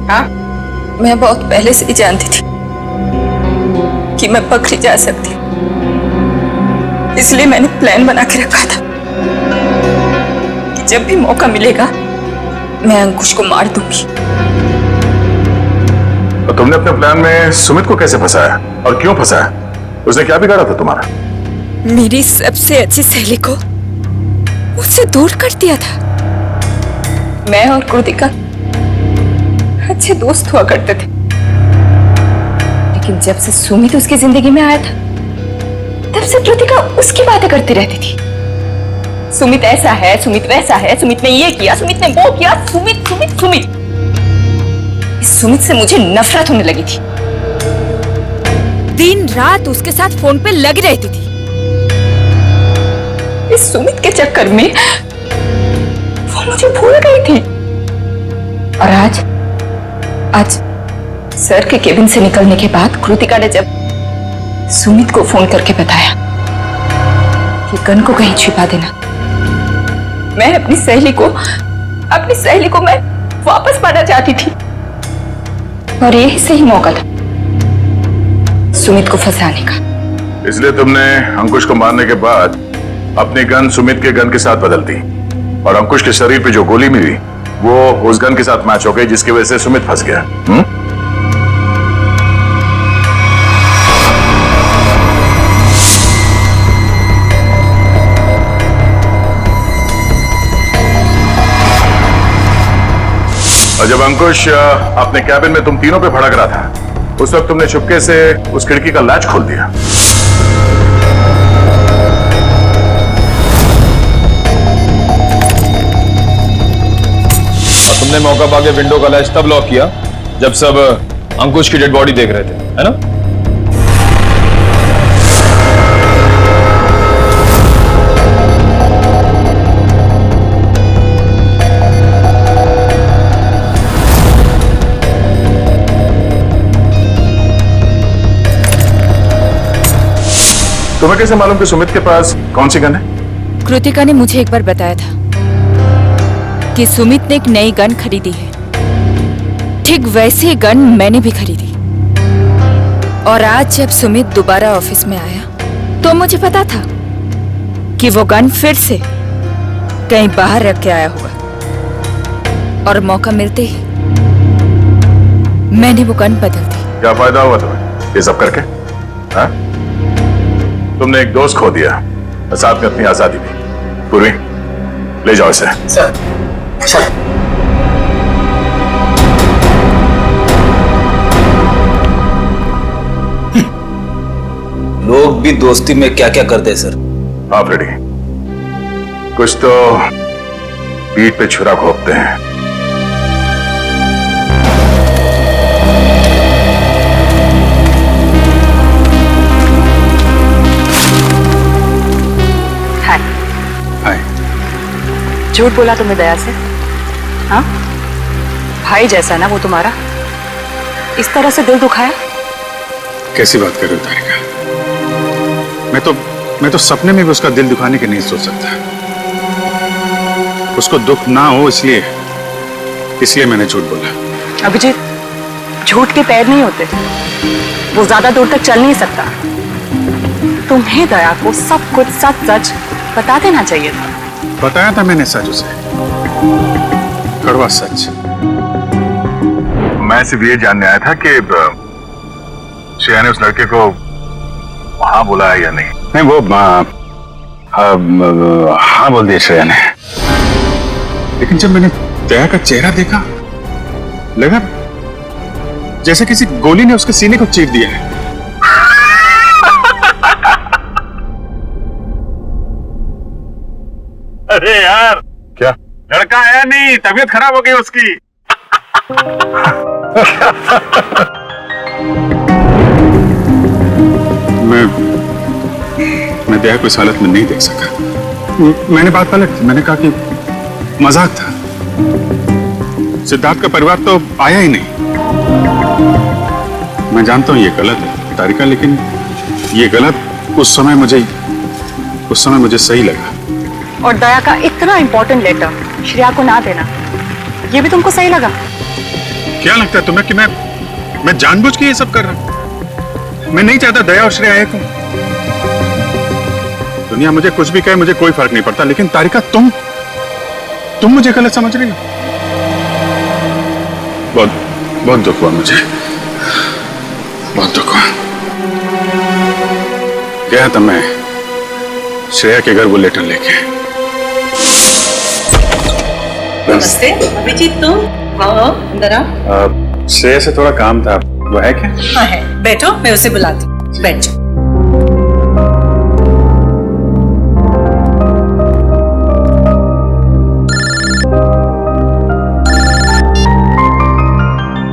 हाँ, मैं बहुत पहले से ही जानती थी कि मैं पकड़ी जा सकती, इसलिए मैंने प्लान बना के रखा था कि जब भी मौका मिलेगा मैं अंकुश को मार दूंगी। तो तुमने अपने प्लान में सुमित को कैसे फंसाया और क्यों फंसाया? उसने क्या बिगाड़ा था तुम्हारा? मेरी सबसे अच्छी सहेली को उससे दूर कर दिया था। मैं और कृतिका अच्छे दोस्त हुआ करते थे, लेकिन जब से सुमित उसकी जिंदगी में आया था तब से कृतिका उसकी बातें करती रहती थी। सुमित ऐसा है, सुमित वैसा है, सुमित ने ये किया, सुमित ने वो किया, सुमित सुमित सुमित। इस सुमित से मुझे नफरत होने लगी थी। दिन रात उसके साथ फोन पे लगी रहती थी। इस सुमित के चक्कर में वो मुझे भूल गई थी। और आज सर के केबिन से निकलने के बाद कृतिका ने जब सुमित को फोन करके बताया कि गन को कहीं छिपा देना, मैं अपनी सहेली को मैं वापस पाना चाहती थी और यही सही मौका था सुमित को फंसाने का। इसलिए तुमने अंकुश को मारने के बाद अपनी गन सुमित के गन के साथ बदल दी और अंकुश के शरीर पे जो गोली मिली वो उस गन के साथ मैच हो गई, जिसकी वजह से सुमित फंस गया। और जब अंकुश अपने कैबिन में तुम तीनों पे भड़क रहा था, उस वक्त तुमने चुपके से उस खिड़की का लैच खोल दिया। तुमने मौका पाके विंडो का लैच तब लॉक किया जब सब अंकुश की डेड बॉडी देख रहे थे, है ना? तुम्हें कैसे मालूम कि सुमित के पास कौन सी गन है? कृतिका ने मुझे एक बार बताया था कि सुमित ने एक नई गन खरीदी है। ठीक वैसी गन मैंने भी खरीदी। और आज जब सुमित दोबारा ऑफिस में आया तो मुझे पता था कि वो गन फिर से कहीं बाहर रख के आया होगा और मौका मिलते ही मैंने वो गन बदल दी। क्या फायदा हुआ तुम्हें ये सब करके? हाँ? तुमने एक दोस्त खो दिया, साथ में अपनी आजादी भी। पूर्वी, ले जाओ इसे। Sir, sir. लोग भी दोस्ती में क्या क्या करते हैं सर। हाँ फ्रेडी, कुछ तो पीठ पे छुरा घोंपते हैं। हाय। झूठ बोला तुमने दया से? हाँ, भाई जैसा ना वो तुम्हारा, इस तरह से दिल दुखाया? कैसी बात कर रहे हो तारिका? मैं तो सपने में भी उसका दिल दुखाने की नहीं सोच सकता। उसको दुख ना हो इसलिए मैंने झूठ बोला। अभिजीत, झूठ के पैर नहीं होते, वो ज्यादा दूर तक चल नहीं सकता। तुम्हें दया को सब कुछ सच सच बता देना चाहिए था। बताया था मैंने सच उसे, कड़वा सच। मैं सिर्फ ये जानने आया था कि श्रेया ने उस लड़के को वहां बुलाया या नहीं। नहीं, वो हाँ बोल दिया श्रेया ने, लेकिन जब मैंने दया का चेहरा देखा लगा जैसे किसी गोली ने उसके सीने को चीर दिया है। अरे यार, क्या लड़का आया नहीं, तबीयत खराब हो गई उसकी। मैं दया को इस हालत में नहीं देख सका। मैंने बात पलट दी, मैंने कहा कि मजाक था। सिद्धार्थ का परिवार तो आया ही नहीं। मैं जानता हूं ये गलत है तारिका, लेकिन ये गलत उस समय मुझे सही लगा। और दया का इतना इंपॉर्टेंट लेटर श्रेया को ना देना, ये भी तुमको सही लगा? क्या लगता है तुम्हें कि मैं जानबूझ के ये सब कर रहा हूं? मैं नहीं चाहता दया और श्रेया एक हो। दुनिया मुझे कुछ भी कहे, मुझे कोई फर्क नहीं पड़ता, लेकिन तारिका तुम मुझे गलत समझ रही हो। बहुत दुख हुआ मुझे, बहुत दुख हुआ। गया था मैं श्रेया के घर वो लेटर लेके। नमस्ते अभिजीत, तुम आओ अंदर आओ। श्रेया से थोड़ा काम था, वो है क्या? हाँ है, बैठो, मैं उसे बुलाती हूँ। बैठ जाओ।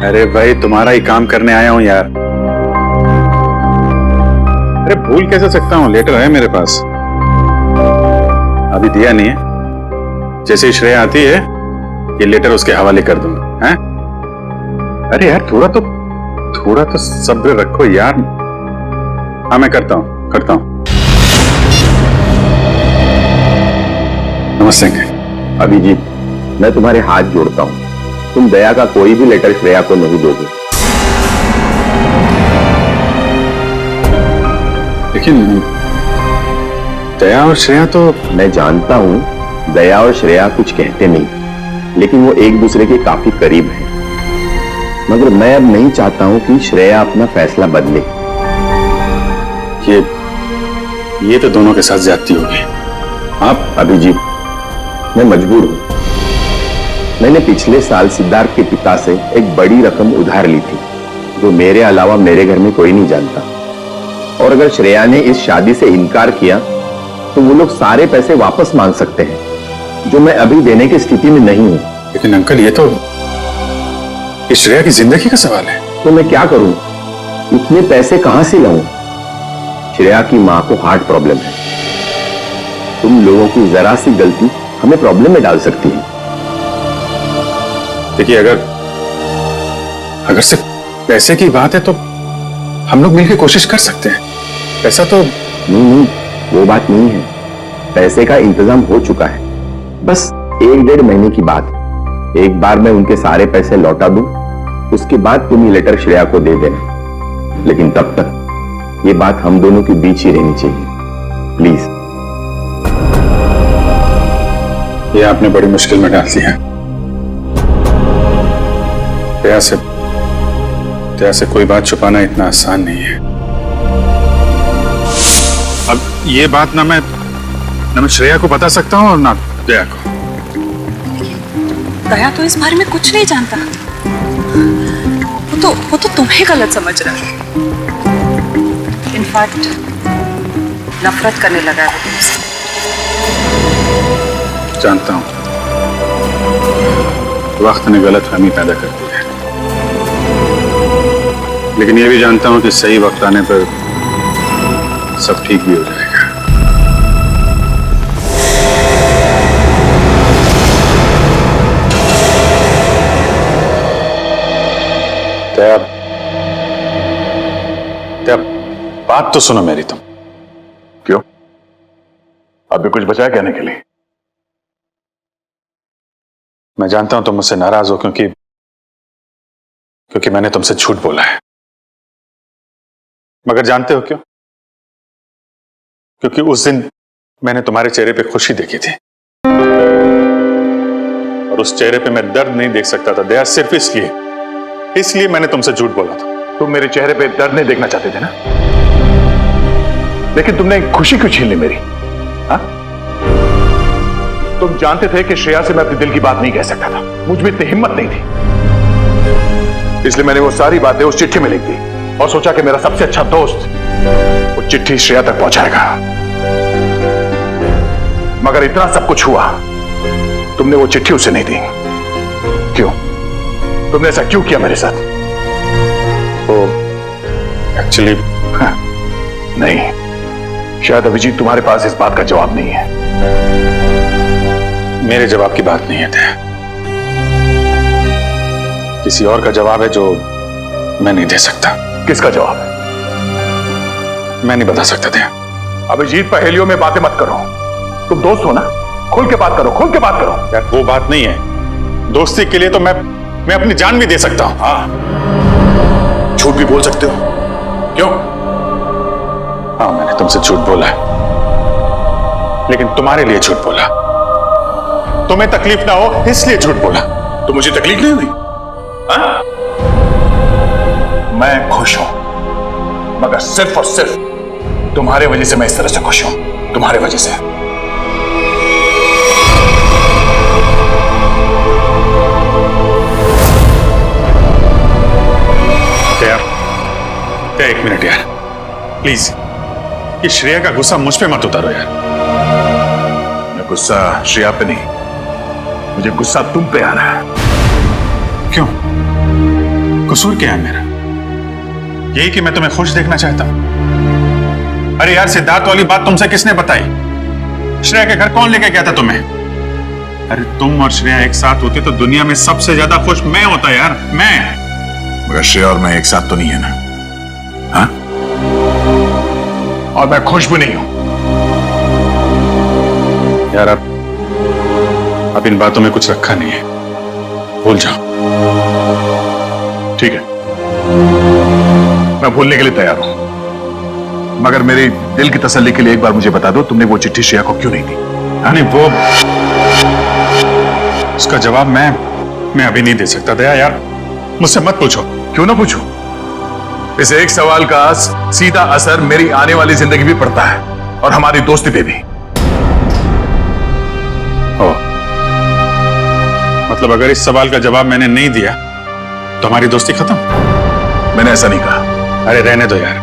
अरे भाई, तुम्हारा ही काम करने आया हूं यार। अरे भूल कैसे सकता हूं, लेटर है मेरे पास, अभी दिया नहीं है। जैसे ही श्रेया आती है ये लेटर उसके हवाले कर दूंगा। हैं? अरे यार थोड़ा तो सब्र रखो यार। हाँ मैं करता हूं। नमस्ते अंकल। अभिजीत, मैं तुम्हारे हाथ जोड़ता हूं, तुम दया का कोई भी लेटर श्रेया को नहीं दोगे। लेकिन दया और श्रेया तो... मैं जानता हूं दया और श्रेया कुछ कहते नहीं, लेकिन वो एक दूसरे के काफी करीब हैं। मगर मैं अब नहीं चाहता हूं कि श्रेया अपना फैसला बदले। ये तो दोनों के साथ ज्यादती होगी। आप अभिजीत, मैं मजबूर हूं। मैंने पिछले साल सिद्धार्थ के पिता से एक बड़ी रकम उधार ली थी, जो मेरे अलावा मेरे घर में कोई नहीं जानता। और अगर श्रेया ने इस शादी से इनकार किया तो वो लोग सारे पैसे वापस मांग सकते हैं, जो मैं अभी देने की स्थिति में नहीं हूं। लेकिन अंकल, ये तो श्रेया की जिंदगी का सवाल है। तो मैं क्या करूं? इतने पैसे कहां से लाऊं? श्रेया की मां को हार्ट प्रॉब्लम है। तुम लोगों की जरा सी गलती हमें प्रॉब्लम में डाल सकती है। देखिए, अगर सिर्फ पैसे की बात है तो हम लोग मिलकर कोशिश कर सकते हैं। पैसा तो... नहीं, वो बात नहीं है। पैसे का इंतजाम हो चुका है, बस 1-1.5 महीने की बात। एक बार मैं उनके सारे पैसे लौटा दूं, उसके बाद तुम ये लेटर श्रेया को दे देना। लेकिन तब तक ये बात हम दोनों के बीच ही रहनी चाहिए, प्लीज। ये आपने बड़ी मुश्किल में डाल दिया। दया से कोई बात छुपाना इतना आसान नहीं है। अब ये बात ना मैं श्रेया को बता सकता हूँ और ना दया को। दया तो इस बारे में कुछ नहीं जानता। वो तो तुम्हें गलत समझ रहा है। इनफैक्ट नफरत करने लगा है तुमसे। जानता हूँ वक्त ने गलतफहमी पैदा कर दी है, लेकिन ये भी जानता हूँ कि सही वक्त आने पर सब ठीक भी हो जाएगा। बात तो सुनो मेरी तुम। क्यों? अब भी कुछ बचा है कहने के लिए? मैं जानता हूं तुम मुझसे नाराज हो क्योंकि मैंने तुमसे झूठ बोला है, मगर जानते हो क्यों? क्योंकि उस दिन मैंने तुम्हारे चेहरे पे खुशी देखी थी और उस चेहरे पे मैं दर्द नहीं देख सकता था दया, सिर्फ इसलिए मैंने तुमसे झूठ बोला था। तुम मेरे चेहरे पे दर्द नहीं देखना चाहते थे ना, लेकिन तुमने खुशी क्यों छीन ली मेरी? हाँ? तुम जानते थे कि श्रेया से मैं अपने दिल की बात नहीं कह सकता था, मुझ में इतनी हिम्मत नहीं थी, इसलिए मैंने वो सारी बातें उस चिट्ठी में लिख दी और सोचा कि मेरा सबसे अच्छा दोस्त वो चिट्ठी श्रेया तक पहुंचाएगा। मगर इतना सब कुछ हुआ, तुमने वो चिट्ठी उसे नहीं दी। क्यों? तुमने ऐसा क्यों किया मेरे साथ? एक्चुअली नहीं, शायद अभिजीत तुम्हारे पास इस बात का जवाब नहीं है। मेरे जवाब की बात नहीं है दया, किसी और का जवाब है जो मैं नहीं दे सकता। किसका जवाब है? मैं नहीं बता सकता दया। अभिजीत, पहेलियों में बातें मत करो, तुम दोस्त हो ना, खुल के बात करो, खुल के बात करो। यार वो बात नहीं है, दोस्ती के लिए तो मैं अपनी जान भी दे सकता हूं। हाँ, झूठ भी बोल सकते हो। क्यों? हाँ, मैंने तुमसे झूठ बोला है, लेकिन तुम्हारे लिए झूठ बोला, तुम्हें तकलीफ ना हो इसलिए झूठ बोला। तो मुझे तकलीफ नहीं हुई? हाँ? मैं खुश हूं, मगर सिर्फ और सिर्फ तुम्हारे वजह से मैं इस तरह से खुश हूं, तुम्हारे वजह से। एक मिनट यार, प्लीज, ये श्रेया का गुस्सा मुझ पे मत उतारो यार। मैं गुस्सा श्रेया पे नहीं, मुझे गुस्सा तुम पे आ रहा है। क्यों? कसूर क्या है मेरा? यही कि मैं तुम्हें खुश देखना चाहता हूं। अरे यार, सिद्धार्थ वाली बात तुमसे किसने बताई? श्रेया के घर कौन लेके गया था तुम्हें? अरे तुम और श्रेया एक साथ होते तो दुनिया में सबसे ज्यादा खुश मैं होता यार, मैं। मगर श्रेया और मैं एक साथ तो नहीं है ना? हाँ? और मैं खुश भी नहीं हूं यार। अब इन बातों में कुछ रखा नहीं है, भूल जाओ। ठीक है, मैं भूलने के लिए तैयार हूं, मगर मेरे दिल की तसल्ली के लिए एक बार मुझे बता दो, तुमने वो चिट्ठी श्रेया को क्यों नहीं दी? नहीं, वो उसका जवाब मैं अभी नहीं दे सकता दया यार, मुझसे मत पूछो। क्यों ना पूछूं? इस एक सवाल का सीधा असर मेरी आने वाली जिंदगी भी पड़ता है और हमारी दोस्ती पे भी। मतलब अगर इस सवाल का जवाब मैंने नहीं दिया तो हमारी दोस्ती खत्म? मैंने ऐसा नहीं कहा। अरे रहने दो यार,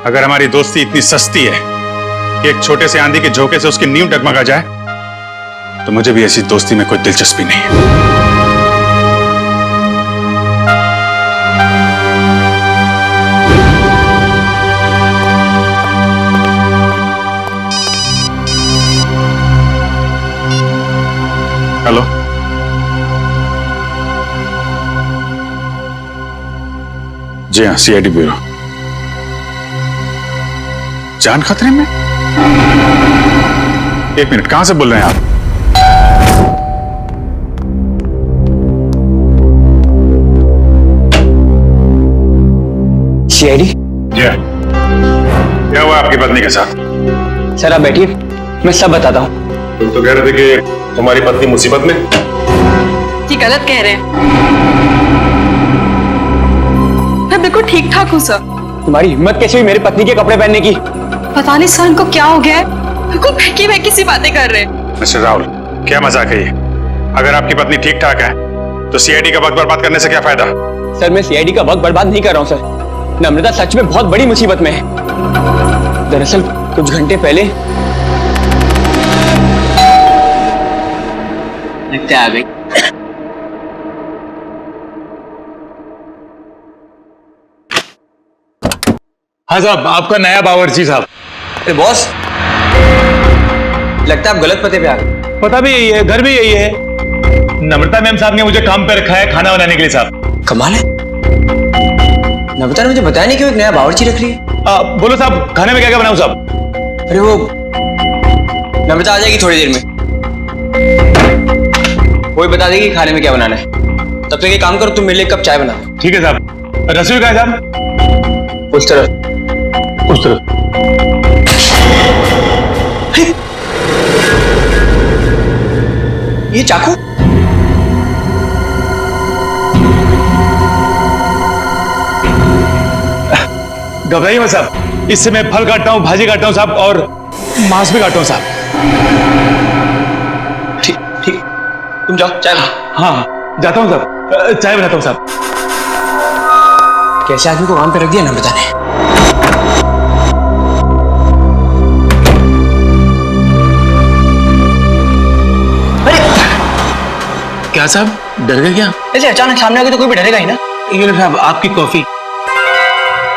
अगर हमारी दोस्ती इतनी सस्ती है कि एक छोटे से आंधी के झोंके से उसकी नींव डगमगा जाए, तो मुझे भी ऐसी दोस्ती में कोई दिलचस्पी नहीं है। हेलो, जी हाँ, सीआईडी ब्यूरो। जान खतरे में? एक मिनट, कहां से बोल रहे हैं आप? सीआईडी? जी हाँ। क्या हुआ आपकी पत्नी के साथ? सर आप बैठिए, मैं सब बताता हूँ। तुम तो कह रहे थे कि तुम्हारी पत्नी मुसीबत में। ये गलत कह रहे हैं। मैं बिल्कुल ठीक ठाक हूँ सर। तुम्हारी हिम्मत कैसे हुई मेरी पत्नी के कपड़े पहनने की? पता नहीं सर इनको क्या हो गया है, बिल्कुल बहकी बहकी सी बातें कर रहे हैं। मिस्टर राहुल, क्या मजाक है ये? अगर आपकी पत्नी ठीक ठाक है तो सीआईडी का वक्त बर्बाद करने से क्या फायदा? सर मैं सीआईडी का वक्त बर्बाद नहीं कर रहा हूँ सर। नम्रता सच में बहुत बड़ी मुसीबत में है। दरअसल कुछ घंटे पहले लगता है आ गई। हाँ साहब, आपका नया बावर्ची साहब। अरे बॉस, लगता है आप गलत पते पे आ गए। पता भी यही है, घर भी यही है। नम्रता मैम साहब ने मुझे काम पे रखा है खाना बनाने के लिए साहब। कमाल है, नम्रता ने मुझे बताया नहीं कि वो एक नया बावर्ची रख रही है। बोलो साहब, खाने में क्या क्या बनाऊं साहब? अरे वो नम्रता आ जाएगी थोड़ी देर में, वही बता देगी खाने में क्या बनाना है। तब तक ये काम करो, तुम मेरे लिए एक कप चाय बना दो। ठीक है साहब। रसोई का है साहब? उस तरफ। उस तरफ। ये चाकू? घबराइए मत साहब, इससे मैं फल काटता हूँ, भाजी काटता हूँ साहब, और मांस भी काटता हूँ साहब। ठीक ठीक, तुम जाओ चाय बना। हाँ जाता हूँ साहब, चाय बनाता हूँ साहब। कैसे आदमी को काम पे रख दिया नम्रता ने? क्या साहब, डर गए क्या? ऐसे अचानक सामने आ गए तो कोई भी डरेगा ही ना। ये लो साहब आपकी कॉफी।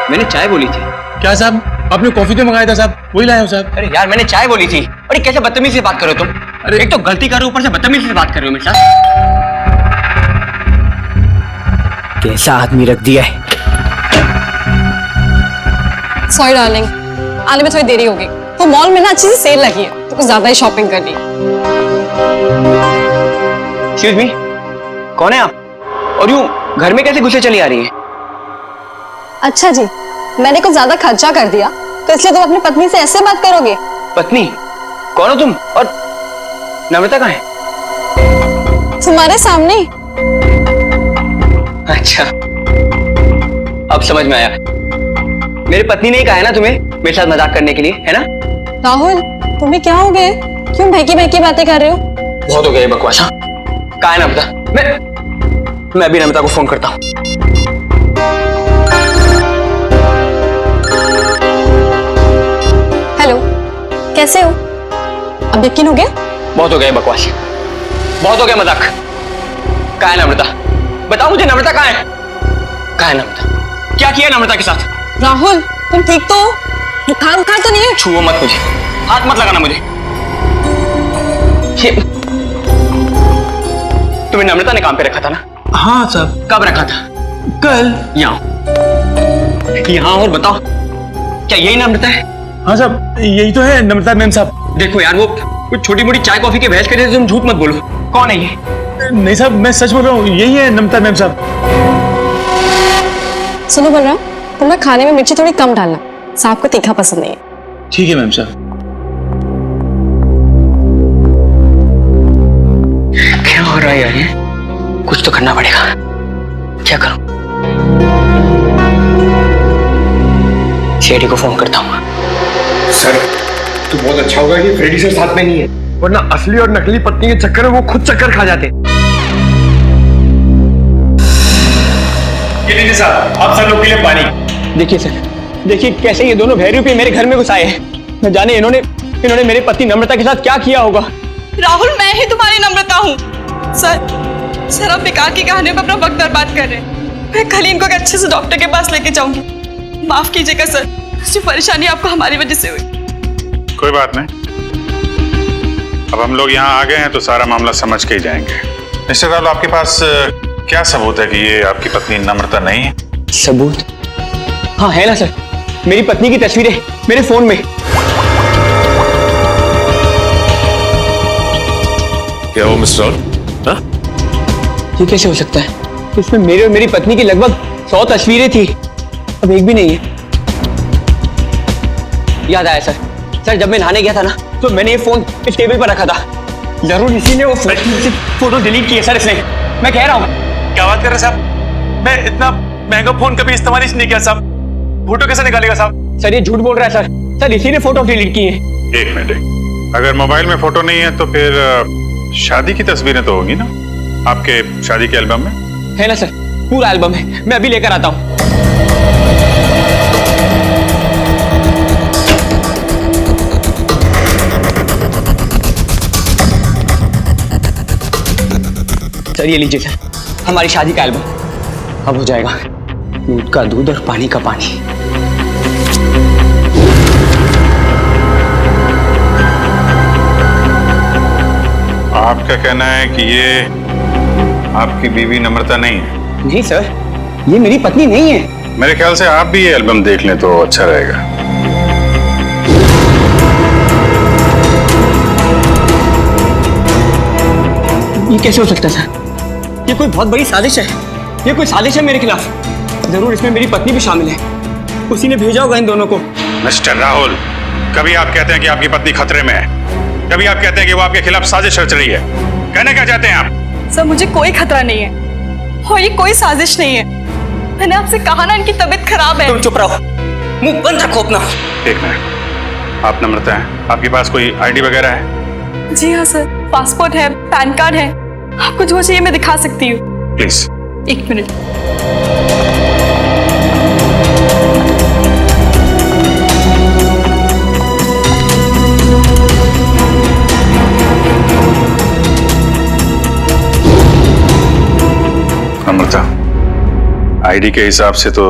मैंने चाय बोली थी। क्या साहब, आपने कॉफी तो मंगाया था साहब, वही लाया हूँ साहब। अरे यार मैंने चाय बोली थी। अरे कैसे बदतमीजी से बात करो तुम? अरे एक तो गलती करो, ऊपर से बदतमीजी से बात कर रहे हो मेरे साथ। कैसा आदमी रख दिया है। सॉरी डार्लिंग, आने में थोड़ी देरी होगी। तो मॉल में ना अच्छी सी सेल लगी है तो कुछ ज्यादा ही शॉपिंग कर ली। एक्सक्यूज मी, कौन है आप? और यूं घर में कैसे घुसे चली आ रही है? अच्छा जी, मैंने कुछ ज्यादा खर्चा कर दिया तो इसलिए तुम अपनी पत्नी से ऐसे बात करोगे? पत्नी? कौन हो तुम? और नम्रता कहाँ है? तुम्हारे सामने। अच्छा, अब समझ में आया। मेरी पत्नी ने ही कहा है ना तुम्हें मेरे साथ मजाक करने के लिए, है ना? राहुल, तुम्हें क्या हो गया? क्यों बहकी बहकी बातें कर रहे हो? बहुत हो गया ये बकवास। हाँ, कहाँ है नम्रता? मैं अभी नम्रता को फोन करता हूँ। हेलो, कैसे हो? अब यकीन हो गया? बहुत हो गया बकवास, बहुत हो गया मजाक। कहाँ है नम्रता? बताओ मुझे, नम्रता कहाँ है? कहाँ है नम्रता? क्या किया नम्रता के साथ? राहुल, तुम ठीक तो हो? बुखार उखार तो नहीं है? छुओ मत मुझे, हाथ मत लगाना मुझे। तुम्हें नम्रता ने काम पे रखा था ना? हाँ साहब। कब रखा था? कल। यहाँ और बताओ, क्या यही नम्रता है? हाँ साहब, यही तो है नम्रता मैम साहब। देखो यार, वो कुछ छोटी मोटी चाय कॉफी के बहस करे, तुम झूठ मत बोलो। कौन है ये? नहीं साहब, मैं सच बोल रहा हूँ, यही है नम्रता मैम साहब। सुनो बलराम, तुम ना खाने में मिर्ची थोड़ी कम डालना, साहब को तीखा पसंद नहीं है। ठीक है मैम साहब। क्या हो रहा है यार, ये कुछ तो करना पड़ेगा। क्या करूं? सीआईडी को फोन करता हूँ। सर, तो बहुत अच्छा होगा कि फ्रेडी सर साथ में नहीं है, वरना असली और नकली पत्नी के चक्कर में वो खुद चक्कर खा जाते। ये लीजिए साहब, आप सब लोग के लिए पानी। देखिए सर, देखिए कैसे ये दोनों भैरू पे मेरे घर में घुस आए हैं। न जाने इन्होंने मेरे पति नम्रता के साथ क्या किया होगा। राहुल, मैं ही तुम्हारी नम्रता हूँ। सर आप बेकार की कहानियों में अपना वक्त बर्बाद कर रहे हैं। मैं कल ही इनको एक अच्छे से डॉक्टर के पास लेके जाऊंगी। माफ कीजिएगा सर, जो परेशानी आपको हमारी वजह से हुई। कोई बात नहीं, अब हम लोग यहाँ आ गए हैं तो सारा मामला समझ के ही जाएंगे। मिस्टर राहुल, आपके पास क्या सबूत है कि ये आपकी पत्नी नम्रता नहीं है? सबूत? हाँ है ना सर, मेरी पत्नी की तस्वीरें मेरे फोन में। क्या वो मिस्टर राहुल? ये कैसे हो सकता है? इसमें मेरे और मेरी पत्नी की लगभग 100 तस्वीरें थी, अब एक भी नहीं है। याद आया सर, जब मैं नहाने गया था ना तो मैंने ये फोन इस टेबल पर रखा था, जरूर इसी ने वो फोटो डिलीट किए सर इसने। मैं कह रहा हूँ। क्या बात कर रहे हैं साहब? मैं इतना महंगा फोन कभी इस्तेमाल ही नहीं किया साहब। फोटो कैसे निकालेगा साहब? सर ये झूठ बोल रहा है सर। सर इसी ने फोटो डिलीट की है। एक मिनट, अगर मोबाइल में फोटो नहीं है तो फिर शादी की तस्वीरें तो होगी ना आपके शादी के एल्बम में? है ना सर, पूरा एल्बम है, मैं अभी लेकर आता हूँ। सर ये लीजिए सर, हमारी शादी का एल्बम। अब हो जाएगा दूध का दूध और पानी का पानी। आपका कहना है कि ये आपकी बीवी नम्रता नहीं है? जी सर, ये मेरी पत्नी नहीं है। मेरे ख्याल से आप भी ये एल्बम देख लें तो अच्छा रहेगा। ये कैसे हो सकता है सर? ये कोई बहुत बड़ी साजिश है। ये कोई साजिश है मेरे खिलाफ। जरूर इसमें मेरी पत्नी भी शामिल है। उसी ने भेजा होगा इन दोनों को। मिस्टर राहुल, कभी आप कहते हैं कि आपकी पत्नी खतरे में है, कभी आप कहते हैं कि वो आपके खिलाफ साजिश रच रही है। कहना क्या चाहते हैं आप? सर मुझे कोई खतरा नहीं है और ये कोई साजिश नहीं है। मैंने आपसे कहा ना इनकी तबीयत खराब है। तुम चुप रहो, मुंह बंद रखो अपना। एक मिनट, आप नम्रता हैं, आपके पास कोई आईडी वगैरह है? जी हाँ सर, पासपोर्ट है, पैन कार्ड है। आपको जो चाहिए मैं दिखा सकती हूँ। प्लीज। एक मिनट। नम्रता, आईडी के हिसाब से तो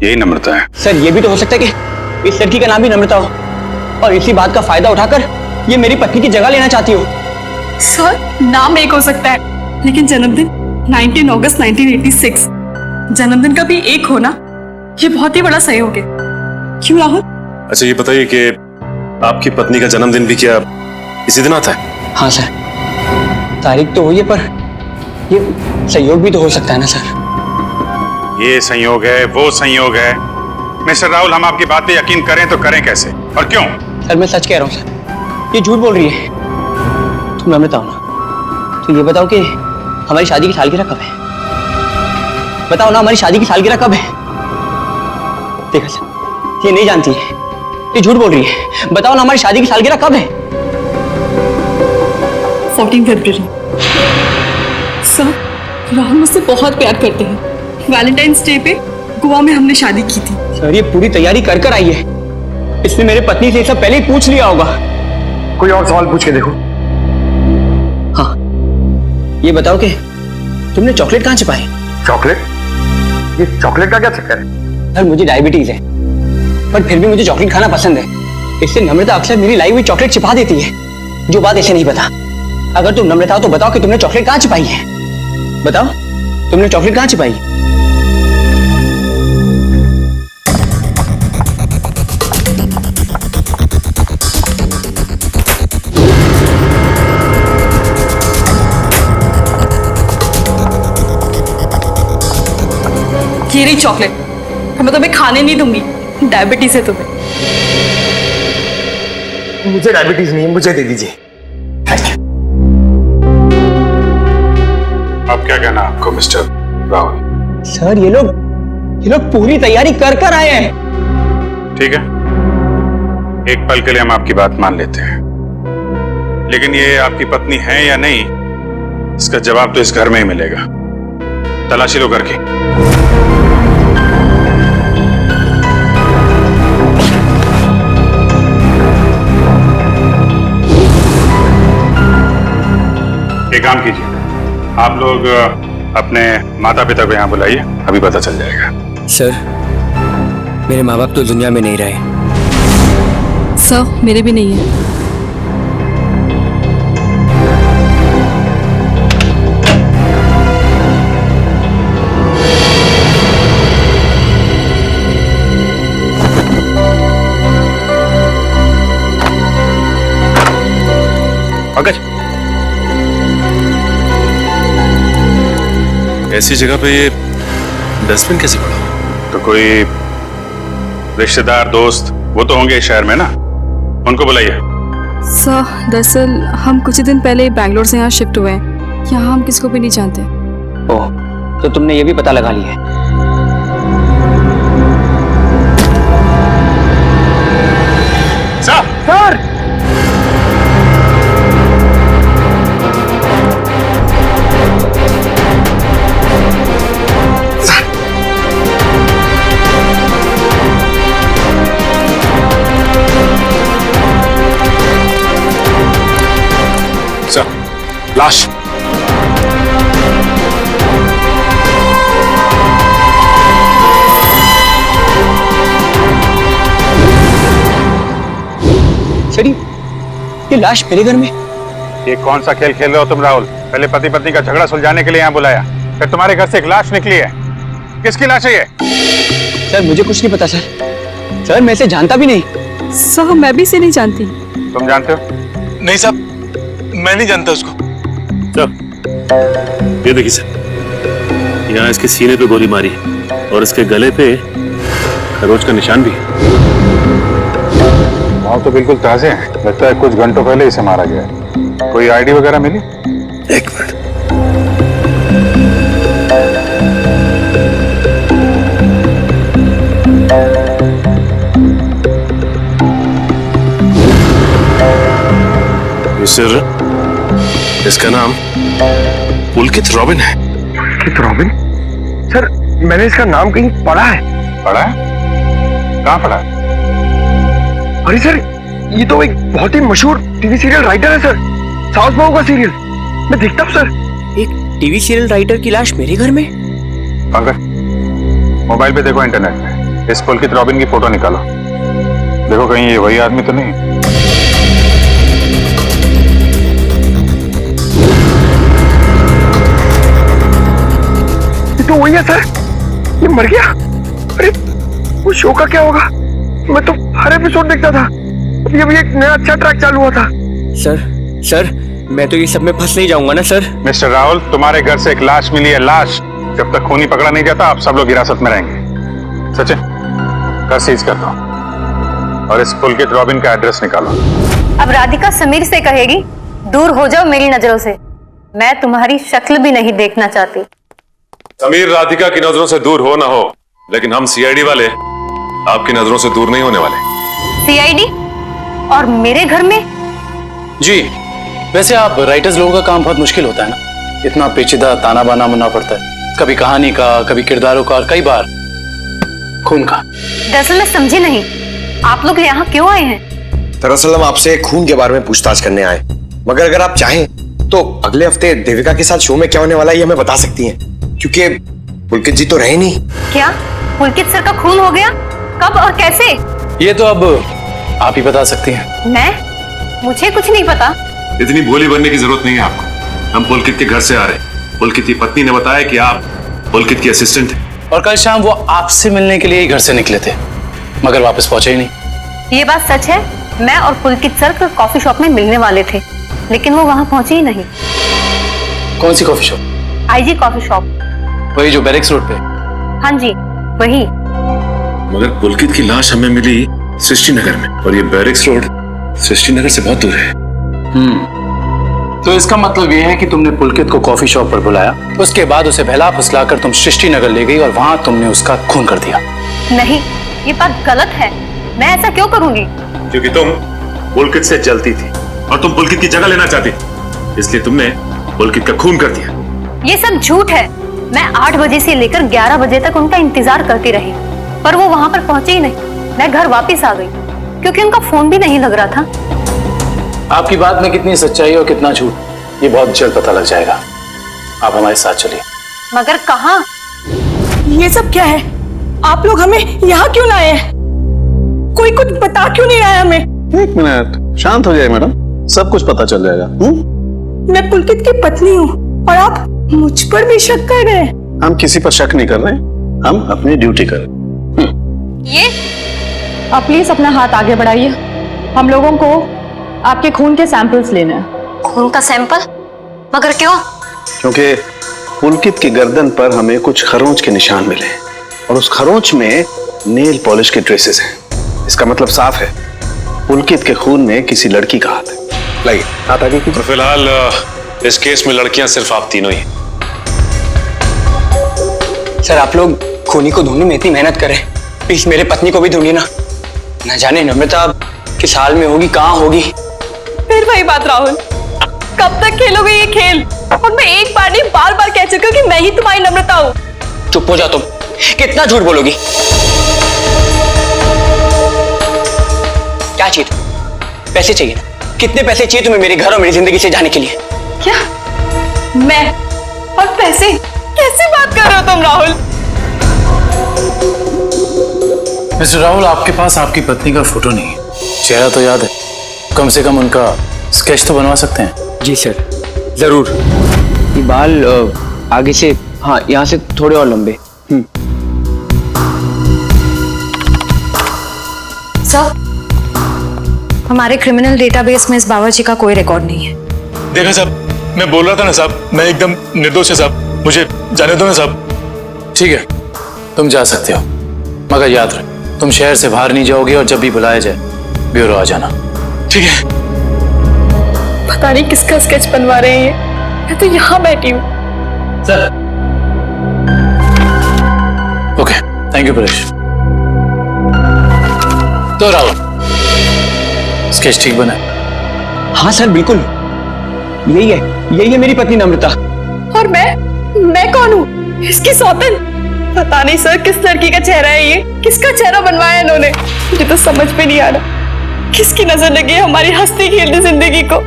यही नम्रता है। सर ये भी तो हो सकता है कि इस लड़की का नाम भी नम्रता हो और इसी बात का फायदा उठाकर ये मेरी पत्नी की जगह लेना चाहती हो। सर नाम एक हो सकता है लेकिन जन्मदिन 19 अगस्त 1986। जन्मदिन का भी एक होना ये बहुत ही बड़ा सहयोग है। क्यों राहुल? अच्छा ये बताइए कि आपकी पत्नी का जन्मदिन भी क्या इसी दिन आता है? हाँ सर, तारीख तो हुई है पर ये सहयोग भी तो हो सकता है ना सर। ये संयोग है, वो संयोग है। मिस्टर राहुल, हम आपकी बात पे यकीन करें तो करें कैसे और क्यों? सर मैं सच कह रहा हूँ सर, ये झूठ बोल रही है। तुम नम्रता हो ना, तो ये बताओ कि हमारी शादी की सालगिरह कब है? बताओ ना, हमारी शादी की सालगिरह कब है? देखा सर, ये नहीं जानती है, ये झूठ बोल रही है। बताओ ना, हमारी शादी की सालगिरह कब है? 14 फरवरी। सर राहुल मुझसे बहुत प्यार करते हैं। वैलेंटाइंस डे पे गोवा में हमने शादी की थी। सर ये पूरी तैयारी कर कर आई है। इसने मेरे पत्नी से सब पहले ही पूछ लिया होगा। कोई और सवाल पूछ के देखो। हाँ, ये बताओ कि तुमने चॉकलेट कहाँ छिपाई? चॉकलेट? ये चॉकलेट का क्या चक्कर है? सर मुझे डायबिटीज है पर फिर भी मुझे चॉकलेट खाना पसंद है। इससे नम्रता अक्सर मेरी लाई हुई चॉकलेट छिपा देती है, जो बात इसे नहीं पता। अगर तुम नम्रता हो तो बताओ कि तुमने चॉकलेट कहाँ छिपाई है? बताओ, तुमने चॉकलेट कहाँ छिपाई? ये रही चॉकलेट, मैं तुम्हें खाने नहीं दूंगी, डायबिटीज है तुम्हें। मुझे डायबिटीज नहीं है, मुझे दे दीजिए। अब क्या कहना आपको मिस्टर राहुल? सर ये लोग पूरी तैयारी कर कर आए हैं। ठीक है, एक पल के लिए हम आपकी बात मान लेते हैं, लेकिन ये आपकी पत्नी है या नहीं, इसका जवाब तो इस घर में ही मिलेगा। तलाशी लो घर की। एक काम कीजिए, आप लोग अपने माता पिता को यहाँ बुलाइए, अभी पता चल जाएगा। सर मेरे माँ बाप तो दुनिया में नहीं रहे। सर मेरे भी नहीं है। पंकज, ऐसी जगह पे ये डस्टबिन कैसे पड़ा? तो कोई रिश्तेदार दोस्त वो तो होंगे शहर में ना, उनको बुलाइए। सर दरअसल हम कुछ ही दिन पहले बैंगलोर से यहाँ शिफ्ट हुए हैं। यहाँ हम किसको भी नहीं जानते। ओह, तो तुमने ये भी पता लगा लिया है? सर सर, लाश। सर ये लाश मेरे घर में? ये कौन सा खेल खेल रहे हो तुम राहुल? पहले पति पत्नी का झगड़ा सुलझाने के लिए यहाँ बुलाया, फिर तुम्हारे घर से एक लाश निकली है। किसकी लाश है ये? सर मुझे कुछ नहीं पता सर। सर मैं इसे जानता भी नहीं। सर मैं भी इसे नहीं जानती। तुम जानते हो? नहीं साहब, मैं नहीं जानता उसको। सर ये देखिए सर, यहाँ इसके सीने पे गोली मारी और इसके गले पे खरोच का निशान भी है। घाव तो बिल्कुल ताजे हैं, लगता है कुछ घंटों पहले इसे मारा गया है। कोई आईडी वगैरह मिली? एक मिनट। सर इसका नाम पुलकित रॉबिन है। पुलकित रॉबिन? सर मैंने इसका नाम कहीं पढ़ा है। पढ़ा है? कहाँ पढ़ा है? अरे सर ये तो एक बहुत ही मशहूर टीवी सीरियल राइटर है सर, साउथ बहू का सीरियल। मैं देखता हूँ सर। एक टीवी सीरियल राइटर की लाश मेरे घर में? पंकज मोबाइल पे देखो, इंटरनेट पे इस पुलकित रॉबिन की फोटो निकालो, देखो कहीं ये वही आदमी तो नहीं। तो वही है सर, ये मर गया। अरे उस शो का क्या होगा? मैं तो हर एपिसोड देखता था। अभी एक नया अच्छा ट्रैक चालू हुआ था। सर मैं तो ये सब में फंस नहीं जाऊंगा ना सर? मिस्टर राहुल, तुम्हारे घर से एक लाश मिली है। लाश जब तक खूनी पकड़ा नहीं जाता आप सब लोग हिरासत में रहेंगे। सचिन घर सीज कर दो और इस पुलकित रॉबिन का एड्रेस निकालो। अब राधिका समीर से कहेगी दूर हो जाओ मेरी नजरों से, मैं तुम्हारी शक्ल भी नहीं देखना चाहती। समीर राधिका की नजरों से दूर हो ना हो, लेकिन हम सीआईडी वाले आपकी नजरों से दूर नहीं होने वाले। सीआईडी? और मेरे घर में? जी वैसे आप राइटर्स लोगों का काम बहुत मुश्किल होता है ना, इतना पेचीदा ताना बाना बनना पड़ता है, कभी कहानी का, कभी किरदारों का और कई बार खून का। दरअसल मैं समझी नहीं, आप लोग यहाँ क्यों आए हैं? दरअसल हम आपसे खून के बारे में पूछताछ करने आए, मगर अगर आप चाहें तो अगले हफ्ते देविका के साथ शो में क्या होने वाला है ये हमें बता सकती हैं, क्योंकि पुलकित जी तो रहे नहीं। क्या पुलकित सर का खून हो गया? कब और कैसे? ये तो अब आप ही बता सकती हैं। मैं? मुझे कुछ नहीं पता। इतनी भोली बनने की जरूरत नहीं है आपको। हम पुलकित के घर से आ रहे हैं। पुलकित की पत्नी ने बताया कि आप पुलकित की असिस्टेंट हैं। और कल शाम वो आपसे मिलने के लिए ही घर से निकले थे, मगर वापस पहुंचे ही नहीं। ये बात सच है, मैं और पुलकित सर कॉफी शॉप में मिलने वाले थे, लेकिन वो वहां पहुंचे ही नहीं। कौन सी coffee shop? IG coffee shop, वही जो बैरिक्स रोड पे? हाँ जी वही। मगर पुलकित की लाश हमें मिली सृष्टि नगर में, और ये बैरिक्स रोड सृष्टि नगर से बहुत दूर है। तो इसका मतलब ये है कि तुमने पुलकित को कॉफी शॉप पर बुलाया, उसके बाद उसे बहला फुसलाकर तुम सृष्टि नगर ले गई और वहां तुमने उसका खून कर दिया। नहीं, ये बात गलत है। मैं ऐसा क्यों करूंगी? क्योंकि तुम पुलकित से जलती थी और तुम पुलकित की जगह लेना चाहती थी, इसलिए तुमने पुलकित का खून कर दिया। ये सब झूठ है। मैं 8 बजे से लेकर 11 बजे तक उनका इंतजार करती रही, पर वो वहां पर पहुंचे ही नहीं। मैं घर वापस आ गई क्योंकि उनका फोन भी नहीं लग रहा था। आपकी बात में कितनी सच्चाई और कितना झूठ ये बहुत जल्द पता लग जाएगा। आप हमारे साथ चलिए। मगर कहाँ? ये सब क्या है? आप लोग हमें यहाँ क्यों लाए हैं? कोई कुछ बता क्यों नहीं रहा हमें? एक मिनट, शांत हो जाए मैडम, सब कुछ पता चल जाएगा। मैं पुलकित की पत्नी हूँ और आप मुझ पर भी शक कर रहे हैं। हम किसी पर शक नहीं कर रहे, हम अपनी ड्यूटी कर रहे। ये आप प्लीज अपना हाथ आगे बढ़ाइए, हम लोगों को आपके खून के सैंपल्स लेने हैं। खून का सैंपल? मगर क्यों? क्योंकि पुलकित की गर्दन पर हमें कुछ खरोंच के निशान मिले और उस खरोंच में नेल पॉलिश के ट्रेसेस हैं। इसका मतलब साफ है, पुलकित के खून में किसी लड़की का हाथ है। लाइए हाथ आगे तो फिलहाल इस केस में लड़कियां सिर्फ आप तीनों ही। सर आप लोग खूनी को ढूंढने में इतनी मेहनत करें, प्लीज मेरे पत्नी को भी ढूंढिए ना। न जाने नम्रता किस हाल में होगी, कहाँ होगी। फिर वही बात राहुल, कब तक खेलोगे ये खेल? और मैं एक बार नहीं बार बार कह चुकी हूँ कि मैं ही तुम्हारी नम्रता हूँ। चुप हो जाओ तुम, कितना झूठ बोलोगी? क्या चाहिए तुम्हें? पैसे चाहिए ना? कितने पैसे चाहिए तुम्हें मेरे घर और मेरी जिंदगी से जाने के लिए? क्या मैं और पैसे? कैसी बात कर रहे हो तुम राहुल? मिस्टर राहुल, आपके पास आपकी पत्नी का फोटो नहीं है, चेहरा तो याद है, कम से कम उनका स्केच तो बनवा सकते हैं। जी सर जरूर। ये बाल आगे से, हाँ यहाँ से थोड़े और लंबे। सर, हमारे क्रिमिनल डेटाबेस में इस बावर्ची का कोई रिकॉर्ड नहीं है। देखा साहब, मैं बोल रहा था ना साहब, मैं एकदम निर्दोष है साहब, मुझे जाने दो ना साहब। ठीक है, तुम जा सकते हो, मगर याद रख तुम शहर से बाहर नहीं जाओगे और जब भी बुलाया जाए ब्यूरो आ जाना। ठीक है। पता नहीं किसका स्केच बनवा रहे हैं, मैं तो यहाँ बैठी हूँ। Sir okay, thank you Paresh. तो राहुल, स्केच ठीक बना? हाँ सर बिल्कुल, यही है मेरी पत्नी नम्रता। और मैं कौन हूँ? इसकी सौतन? पता नहीं सर किस लड़की का चेहरा है ये, किसका चेहरा बनवाया इन्होंने, मुझे तो समझ में नहीं आ रहा। किसकी नजर लगी है हमारी हंसती खेलती जिंदगी को?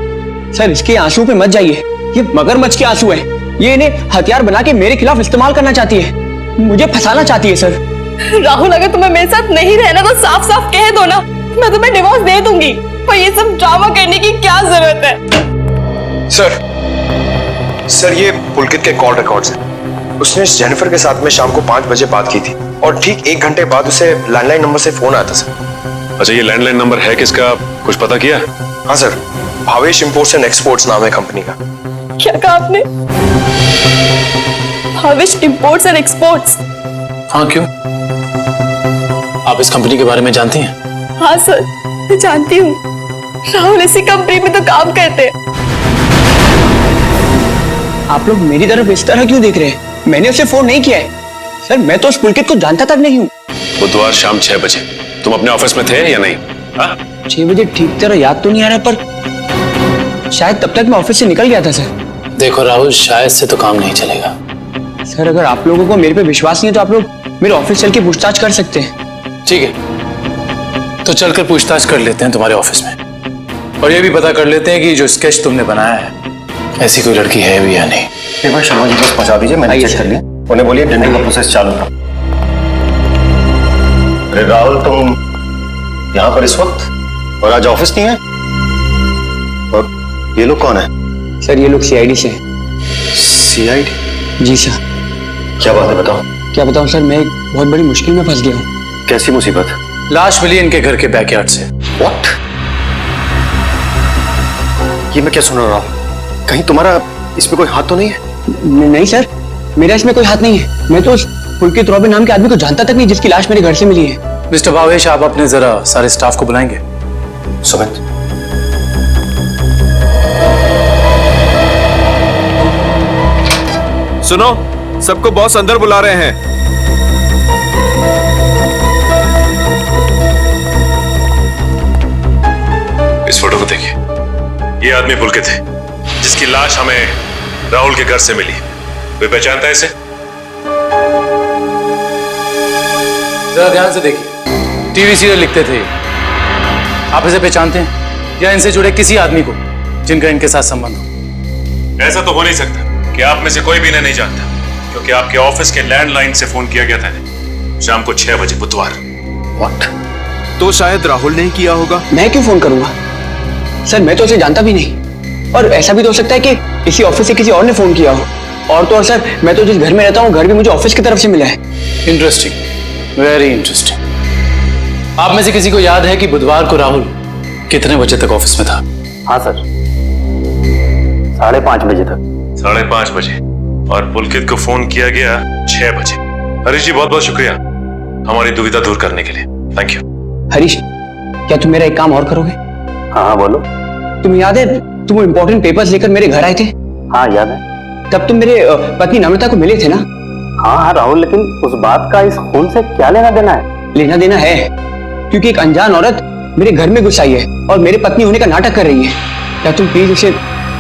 सर इसके आंसू पे मत जाइए, ये मगरमच्छ के आंसू है। ये इन्हें हथियार बना के मेरे खिलाफ इस्तेमाल करना चाहती है, मुझे फंसाना चाहती है। सर राहुल, अगर तुम्हें मेरे साथ नहीं रहना तो साफ साफ कह दो ना, मैं तुम्हें डिवोर्स दे दूंगी। और ये सब ड्रामा करने की क्या जरूरत है? सर ये पुलकित के कॉल रिकॉर्ड्स हैं। उसने जेनिफर के साथ में शाम को 5 बजे बात की थी और ठीक 1 घंटे बाद उसे लैंडलाइन नंबर से फोन आया था सर। अच्छा, ये लैंडलाइन नंबर है किसका, कुछ पता किया? हाँ sir, Bhavesh imports and exports नाम है कंपनी का। क्या कहा आपने? Bhavesh imports and exports? हाँ क्यों, आप इस कंपनी के बारे में जानती हैं? हाँ सर, मैं जानती हूँ। राहुल इसी कंपनी में तो काम करते हैं। आप लोग मेरी तरफ इस तरह क्यों देख रहे हैं? मैंने उसे फोन नहीं किया है सर, मैं तो उस पुलकित को जानता तक नहीं हूँ। बुधवार शाम 6 बजे तुम अपने ऑफिस में थे या नहीं? 6 बजे ठीक तरह याद तो नहीं आ रहा, पर शायद तब तक मैं ऑफिस से निकल गया था सर। देखो राहुल, शायद से तो काम नहीं चलेगा। सर अगर आप लोगों को मेरे पे विश्वास नहीं है तो आप लोग मेरे ऑफिस चल के पूछताछ कर सकते हैं। ठीक है, तो चलकर पूछताछ कर लेते हैं तुम्हारे ऑफिस में, और ये भी पता कर लेते हैं कि जो स्केच तुमने बनाया है ऐसी कोई लड़की है भी या नहीं। एक बार शर्मा जी को पहुंचा दीजिए, मैंने चेक कर लिया। उन्हें बोलिए टेंडरिंग का प्रोसेस चालू था। अरे राहुल, तुम यहाँ पर इस वक्त और आज ऑफिस नहीं है? और ये लोग कौन है? सर ये लोग सीआईडी से। सीआईडी? जी सर। क्या बात है, बताओ। क्या बताऊं सर, मैं एक बहुत बड़ी मुश्किल में फंस गया हूँ। कैसी मुसीबत? लाश मिली इनके घर के बैकयार्ड से। व्हाट? ये मैं क्या सुन रहा हूँ? कहीं तुम्हारा इसमें कोई हाथ तो नहीं है? नहीं सर, मेरा इसमें कोई हाथ नहीं है। मैं तो उस पुलकित रॉबिन नाम के आदमी को जानता तक नहीं जिसकी लाश मेरे घर से मिली है। मिस्टर भावेश, आप अपने जरा सारे स्टाफ को बुलाएंगे। सुमित, सुनो, सबको बॉस अंदर बुला रहे हैं। इस फोटो को देखिए, ये आदमी पुलकित है जिसकी लाश हमें राहुल के घर से मिली। कोई पहचानता है इसे? जरा ध्यान से देखिए, टीवी सीरियल लिखते थे। आप इसे पहचानते हैं या इनसे जुड़े किसी आदमी को जिनका इनके साथ संबंध हो? ऐसा तो हो नहीं सकता कि आप में से कोई भी इन्हें नहीं जानता, क्योंकि आपके ऑफिस के लैंडलाइन से फोन किया गया था शाम को 6 बजे बुधवार। व्हाट? तो शायद राहुल ने ही किया होगा। मैं क्यों फोन करूंगा सर, मैं तो उसे जानता भी नहीं। और ऐसा भी तो हो सकता है कि इसी ऑफिस से किसी और ने फोन किया हो। और तो और सर, मैं तो जिस घर में रहता हूँ घर भी मुझे ऑफिस की तरफ से मिला है। Interesting, very interesting. आप में से किसी को याद है कि बुधवार को राहुल कितने बजे तक ऑफिस में था? हाँ सर, 5:30 बजे तक। 5:30 बजे, और पुलकित को फोन किया गया 6 बजे। हरीश जी, बहुत बहुत शुक्रिया हमारी दुविधा दूर करने के लिए। Thank you. हरीश, क्या तुम मेरा एक काम और करोगे? हाँ हाँ बोलो। तुम्हें याद है तुम वो इम्पोर्टेंट पेपर्स लेकर मेरे घर आए थे? हाँ याद है। तब तुम मेरे पत्नी नम्रता को मिले थे ना? हाँ हाँ राहुल, लेकिन उस बात का इस खून से क्या लेना देना है? लेना देना है, क्योंकि एक अनजान औरत मेरे घर में घुस आई है और मेरे पत्नी होने का नाटक कर रही है। क्या तुम प्लीज उसे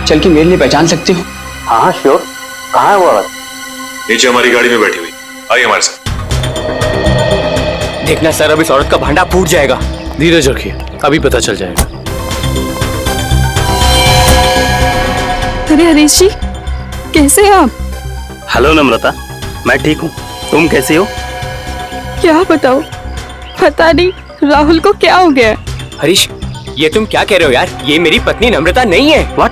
चल के मेरे लिए पहचान सकते हो? हाँ श्योर। कहाँ है वो औरत? नीचे हमारी गाड़ी में बैठी हुई, आइए हमारे साथ। देखना सर, अब इस औरत का भांडा फूट जाएगा। धीरज रखिए, अभी पता चल जाएगा। अरे हरीश जी, कैसे हैं आप? हेलो नम्रता, मैं ठीक हूँ, तुम कैसे हो? क्या बताओ, पता नहीं राहुल को क्या हो गया। हरीश, ये तुम क्या कह रहे हो यार? ये मेरी पत्नी नम्रता नहीं है। व्हाट?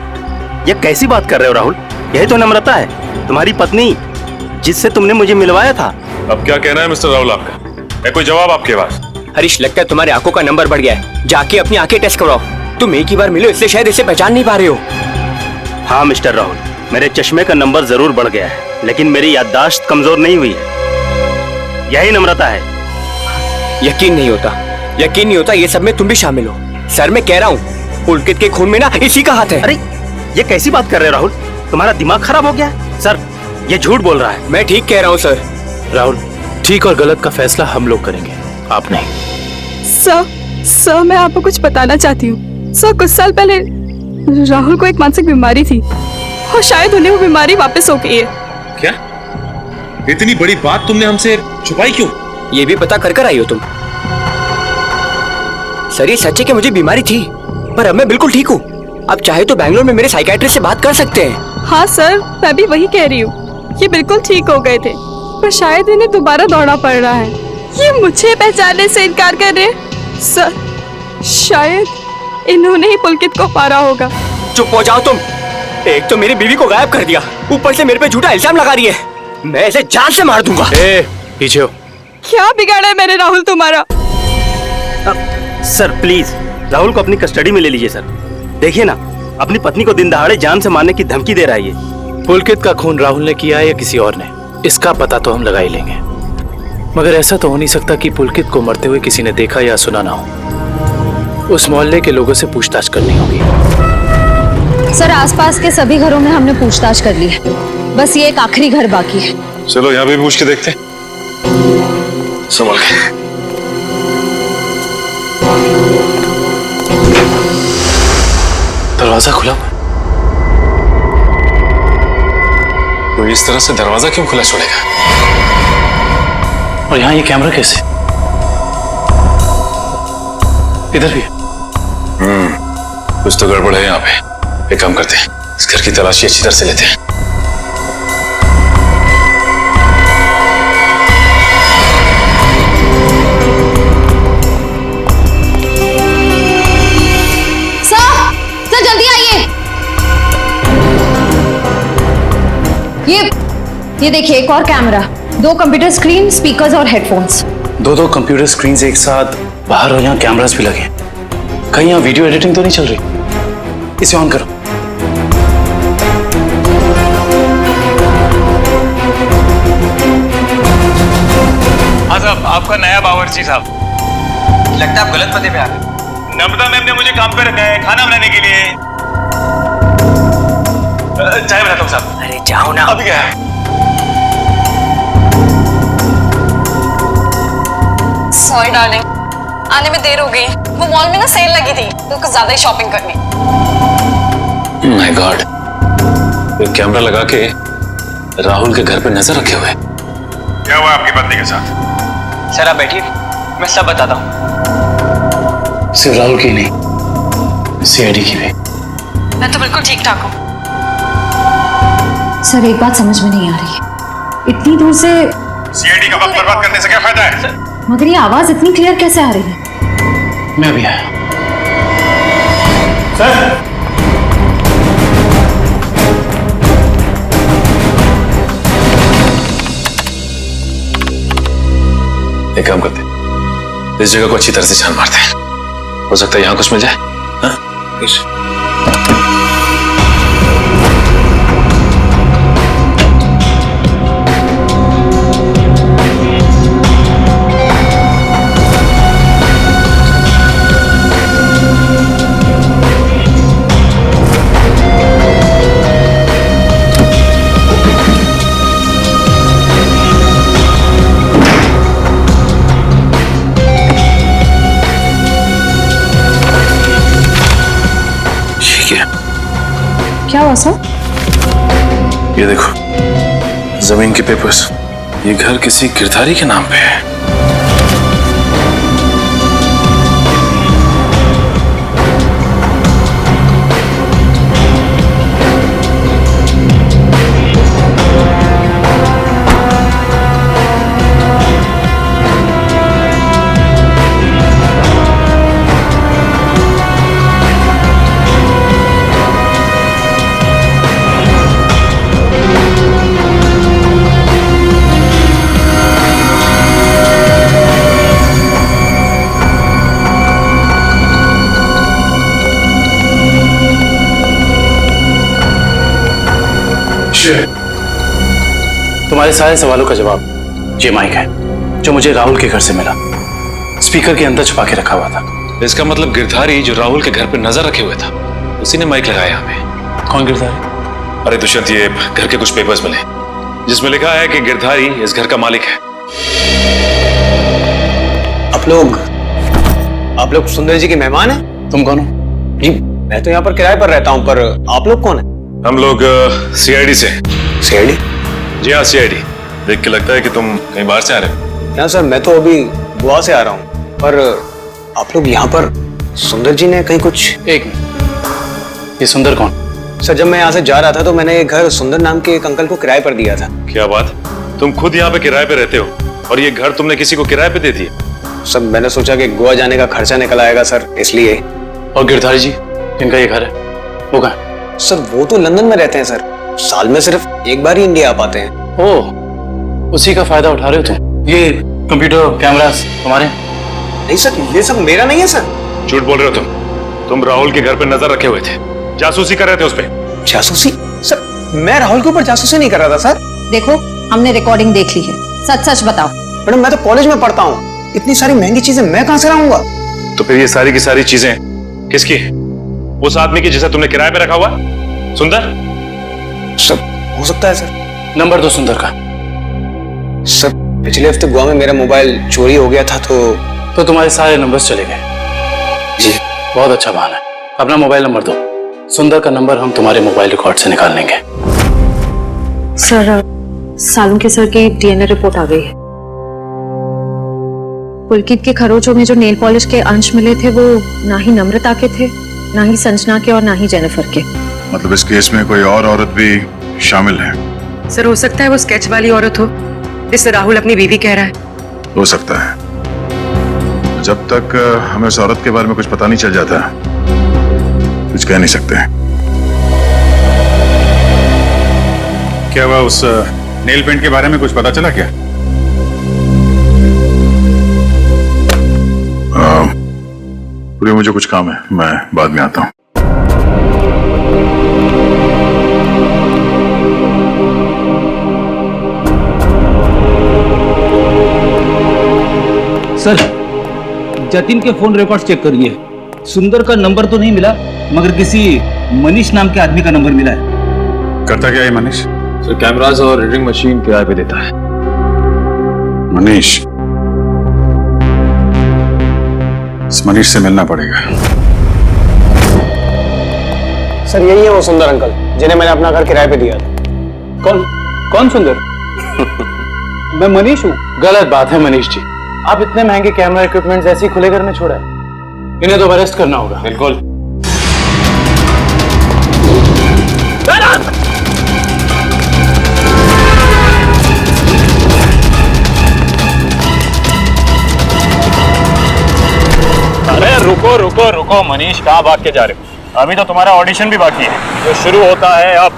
ये कैसी बात कर रहे हो राहुल? यही तो नम्रता है, तुम्हारी पत्नी, जिससे तुमने मुझे मिलवाया था। अब क्या कहना है मिस्टर राहुल आपका? है कोई जवाब आपके पास? हरीश, लगता है तुम्हारी आंखों का नंबर बढ़ गया है। जाके अपनी आंखें टेस्ट करवाओ। तुम एक ही बार मिलो, इसलिए शायद इसे पहचान नहीं पा रहे हो। हाँ मिस्टर राहुल, मेरे चश्मे का नंबर जरूर बढ़ गया है, लेकिन मेरी याददाश्त कमजोर नहीं हुई है। यही नम्रता है। यकीन नहीं होता ये सब में तुम भी शामिल हो। सर मैं कह रहा हूँ, पुलकित के खून में ना इसी का हाथ है। अरे ये कैसी बात कर रहे हो राहुल? तुम्हारा दिमाग खराब हो गया है? सर ये झूठ बोल रहा है। मैं ठीक कह रहा हूँ सर। राहुल, ठीक और गलत का फैसला हम लोग करेंगे, आप नहीं। सर मैं आपको कुछ बताना चाहती हूँ। सर कुछ साल पहले राहुल को एक मानसिक बीमारी थी और शायद उन्हें वो बीमारी वापस हो गई है। क्या? इतनी बड़ी बात तुमने हमसे छुपाई क्यों? ये भी पता कर आई हो तुम? सर ये सच है कि मुझे बीमारी थी, पर अब मैं बिल्कुल ठीक हूँ। अब चाहे तो बैंगलोर में मेरे साइकियाट्रिस्ट से बात कर सकते हैं। हाँ सर, मैं भी वही कह रही हूँ। ये बिल्कुल ठीक हो गए थे, पर शायद इन्हें दोबारा दौड़ना पड़ रहा है। ये मुझे पहचानने से इनकार कर रहे हैं। सर शायद इन्होंने ही पुलकित को मारा होगा। चुप हो जाओ तुम। एक तो मेरी बीवी को गायब कर दिया, ऊपर से मेरे पे झूठा इल्जाम लगा रही है। मैं इसे जान से मार दूंगा। पीछे हो। क्या बिगाड़ा है मैंने राहुल तुम्हारा? सर प्लीज राहुल को अपनी कस्टडी में ले लीजिए सर। देखिए ना, अपनी पत्नी को दिन दहाड़े जान से मारने की धमकी दे रहा है ये। पुलकित का खून राहुल ने किया है या किसी और ने, इसका पता तो हम लगा ही लेंगे, मगर ऐसा तो हो नहीं सकता कि पुलकित को मरते हुए किसी ने देखा या सुना ना हो। उस मोहल्ले के लोगों से पूछताछ करनी होगी। सर आसपास के सभी घरों में हमने पूछताछ कर ली है, बस ये एक आखिरी घर बाकी है। चलो यहाँ भी पूछ के देखते हैं। संभल के। दरवाजा खुला हुआ, तो इस तरह से दरवाजा क्यों खुला छोड़ेगा? और यहाँ ये कैमरा कैसे? इधर भी है। कुछ तो गड़बड़ है यहाँ पे। एक काम करते हैं, इस घर की तलाशी अच्छी तरह से लेते हैं। सर जल्दी आइए। ये देखिए एक और कैमरा, 2 कंप्यूटर स्क्रीन, स्पीकर्स और हेडफोन्स। दो कंप्यूटर स्क्रीन एक साथ बाहर, और यहाँ कैमरास भी लगे। कहीं यहाँ वीडियो एडिटिंग तो नहीं चल रही? इसे ऑन करो। हाँ साहब, आपका नया बावर्ची साहब। लगता है आप गलत पते पे आ गए। नम्रता मैम ने मुझे काम पे रखा है खाना बनाने के लिए। चाय बनाता हूँ साहब। अरे जाओ ना। अभी क्या? सॉरी डार्लिंग, आने में देर हो गई। वो मॉल में ना सेल लगी थी, तो कुछ ज्यादा ही शॉपिंग करनी। माय गॉड, ये कैमरा लगा के राहुल के घर पे नजर रखे हुए। क्या हुआ आपकी पत्नी के साथ? सर आप बैठिए, मैं सब बताता हूँ। सिर्फ राहुल की नहीं, सीआईडी की भी। मैं तो बिल्कुल ठीक ठाक हूँ। सर एक बात समझ में नहीं आ रही है, इतनी दूर से सीआईडी का वक्त बर्बाद करने से क्या फायदा है? मगर ये आवाज इतनी क्लियर कैसे आ रही है? मैं भी आया। सर एक काम करते हैं, इस जगह को अच्छी तरह से छान मारते हैं। हो सकता है यहां कुछ मिल जाए। हाँ? हुआ सर? ये देखो, जमीन के पेपर्स। ये घर किसी गिरधारी के नाम पे है। तुम्हारे सारे सवालों का जवाब ये माइक है, जो मुझे राहुल के घर से मिला। स्पीकर के अंदर छुपा के रखा हुआ था। इसका मतलब गिरधारी जो राहुल के घर पर नजर रखे हुए था, उसी ने माइक लगाया हमें। कौन गिरधारी? अरे दुष्यंत, ये घर के कुछ पेपर्स मिले जिसमें लिखा है कि गिरधारी इस घर का मालिक है। आप लोग सुंदर जी के मेहमान हैं? तुम कौन हो? जी मैं तो यहाँ पर किराए पर रहता हूँ, पर आप लोग कौन हैं? हम लोग सीआईडी से। सीआईडी? जी हाँ, सीआईडी। देख के लगता है कि तुम कहीं बाहर से आ रहे हो। यहाँ सर मैं तो अभी गोवा से आ रहा हूँ, पर आप लोग यहाँ पर सुंदर जी ने कहीं कुछ। एक मिनट, ये सुंदर कौन? सर जब मैं यहाँ से जा रहा था तो मैंने एक घर सुंदर नाम के एक अंकल को किराए पर दिया था। क्या बात, तुम खुद यहाँ पे किराए पे रहते हो और ये घर तुमने किसी को किराए पे दे दिया? सर मैंने सोचा कि गोवा जाने का खर्चा निकल आएगा सर, इसलिए। और गिरधारी जी जिनका ये घर है, वो कहाँ है? सर वो तो लंदन में रहते हैं सर, साल में सिर्फ एक बार ही इंडिया आ पाते हैं। ओह, उसी का फायदा उठा रहे हो तुम? ये कंप्यूटर कैमरास तुम्हारे? नहीं सर, ये सब मेरा नहीं है सर। झूठ बोल रहे हो तुम राहुल के घर पे नजर रखे हुए थे, जासूसी कर रहे थे उस पे। जासूसी? सर मैं राहुल के ऊपर जासूसी नहीं कर रहा था सर। देखो, हमने रिकॉर्डिंग देख ली है, सच सच बताओ। मैडम मैं तो कॉलेज में पढ़ता हूँ, इतनी सारी महंगी चीजें मैं कहाँ से लाऊंगा? तो फिर ये सारी की सारी चीजें किसकी? उस आदमी की जिसे तुमने किराए पे रखा हुआ, सुंदर? सर हो सकता है सर। नंबर दो सुंदर का। सर पिछले हफ्ते गोवा में मेरा मोबाइल चोरी हो गया था, तो तुम्हारे सारे नंबर्स चले गए। जी बहुत अच्छा बहाना है। अपना मोबाइल नंबर दो। सुंदर का नंबर हम तुम्हारे मोबाइल रिकॉर्ड से निकाल लेंगे। सर, सालुंके सर की डीएनए रिपोर्ट आ गई है। पुलकित के खरोचों में जो नेल पॉलिश के अंश मिले थे, वो ना ही नम्रता के थे, ना ही संजना के और ना ही जेनिफर के। मतलब इस केस में कोई और औरत भी शामिल है? सर हो सकता है वो स्केच वाली औरत हो जिसे राहुल अपनी बीवी कह रहा है। हो सकता है। जब तक हमें उस औरत के बारे में कुछ पता नहीं चल जाता, कुछ कह नहीं सकते। क्या हुआ, उस नेल पेंट के बारे में कुछ पता चला क्या? पूरी मुझे कुछ काम है, मैं बाद में आता हूँ। सर जतिन के फोन रिकॉर्ड चेक करिए। सुंदर का नंबर तो नहीं मिला, मगर किसी मनीष नाम के आदमी का नंबर मिला है। करता क्या है मनीष? सर कैमरास और रीडिंग मशीन किराए पे देता है। मनीष? इस मनीष से मिलना पड़ेगा। सर यही है वो सुंदर अंकल जिन्हें मैंने अपना घर किराए पे दिया था। कौन सुंदर? मैं मनीष हूँ। गलत बात है मनीष जी, आप इतने महंगे कैमरा इक्विपमेंट ऐसे ही खुले घर में छोड़ा है। इन्हें तो अरेस्ट करना होगा। बिल्कुल। अरे रुको रुको रुको मनीष, कहाँ भाग के जा रहे हो? अभी तो तुम्हारा ऑडिशन भी बाकी है, जो शुरू होता है अब।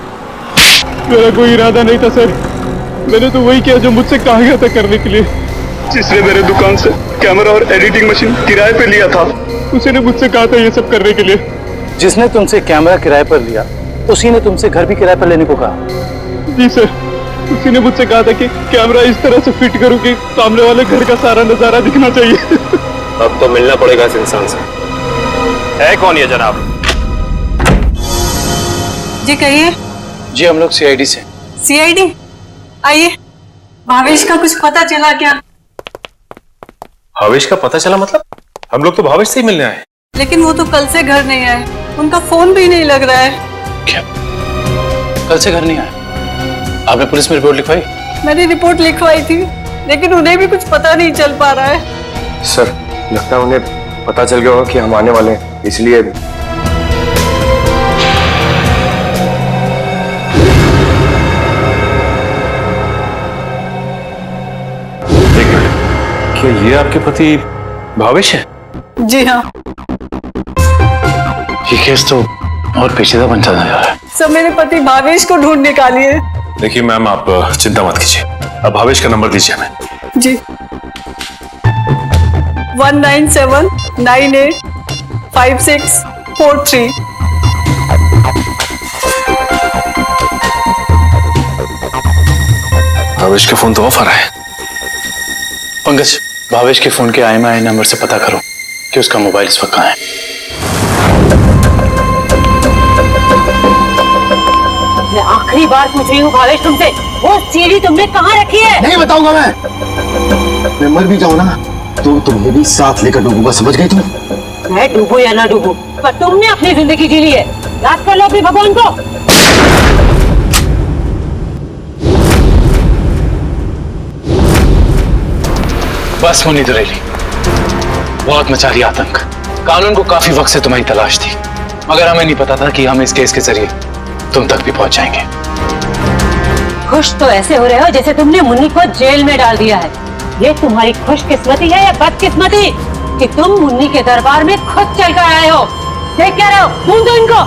मेरा कोई इरादा नहीं था सर, मैंने तो वही किया जो मुझसे कहा गया था करने के लिए। जिसने मेरे दुकान से कैमरा और एडिटिंग मशीन किराए पे लिया था, उसी ने मुझसे कहा था ये सब करने के लिए। जिसने तुमसे कैमरा किराए पर लिया, उसी ने तुमसे घर भी किराए पर लेने को कहा। जी सर, उसी ने मुझसे कहा था कि कैमरा इस तरह से फिट करूं कि सामने वाले घर का सारा नजारा दिखना चाहिए। अब तो मिलना पड़ेगा इस इंसान से। है कौन ये जनाब? जी कहिए। जी हम लोग सीआईडी से। सीआईडी? आइए। भावेश का कुछ पता चला क्या? भावेश का पता चला मतलब? हम लोग तो भावेश से ही मिलने आए। लेकिन वो तो कल से घर नहीं आए, उनका फोन भी नहीं लग रहा है। क्या कल से घर नहीं आए। आपने पुलिस में रिपोर्ट लिखवाई? मैंने रिपोर्ट लिखवाई थी, लेकिन उन्हें भी कुछ पता नहीं चल पा रहा है। सर लगता है उन्हें पता चल गया होगा कि हम आने वाले हैं, इसलिए क्या ये आपके पति भावेश है? जी हाँ। ये केस तो और पेचीदा बनता जा रहा है। सब मेरे पति भावेश को ढूंढ निकालिए। देखिए मैम, आप चिंता मत कीजिए, अब भावेश का नंबर दीजिए हमें। जी 197985643। भावेश के फोन तो ऑफ आ रहा है। पंकज, भावेश के फोन के IMEI नंबर से पता करो कि उसका मोबाइल इस वक्त कहाँ है। मैं आखिरी बार पूछ रही हूँ भावेश तुमसे, वो सीढ़ी तुमने कहाँ रखी है? नहीं बताऊंगा मैं मर भी जाऊँ ना तो तुम्हें भी साथ लेकर डूबूंगा, समझ गई तुम? मैं डूबू या ना डूबू, पर तुमने अपनी जिंदगी जी ली है, याद कर लो अपने भगवान को। बस मुन्नी दुरेली, बहुत मचा रही आतंक। कानून को काफी वक्त से तुम्हारी तलाश थी, मगर हमें नहीं पता था कि हम इस केस के जरिए तुम तक भी पहुंच जाएंगे। खुश तो ऐसे हो रहे हो जैसे तुमने मुन्नी को जेल में डाल दिया है। ये तुम्हारी खुशकिस्मती है या बदकिस्मती कि तुम मुन्नी के दरबार में खुद चल कर आए हो? देख क्या रहे हो, ढूंढ दो इनको।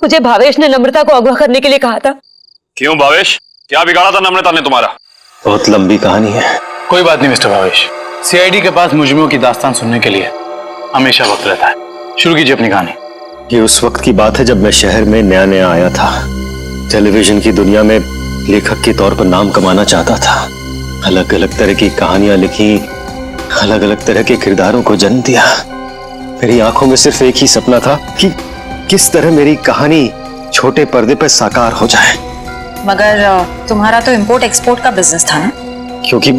मुझे भावेश ने नम्रता को अगवा करने के लिए कहा था। क्यों भावेश, क्या बिगाड़ा था नम्रता ने तुम्हारा? बहुत लंबी कहानी है। कोई बात नहीं मिस्टर भावेश, CID के पास मुजरिमों की दास्तान सुनने के लिए हमेशा वक्त रहता है। शुरू कीजिए अपनी कहानी। ये उस वक्त की बात है जब मैं शहर में नया नया आया था। टेलीविजन की दुनिया में लेखक के तौर पर नाम कमाना चाहता था। अलग अलग तरह की कहानियां लिखी, अलग अलग तरह के किरदारों को जन्म दिया। मेरी आंखों में सिर्फ एक ही सपना था कि किस तरह मेरी कहानी छोटे पर्दे पर साकार हो जाए। मगर तुम्हारा तो इंपोर्ट एक्सपोर्ट का बिजनेस था ना? क्योंकि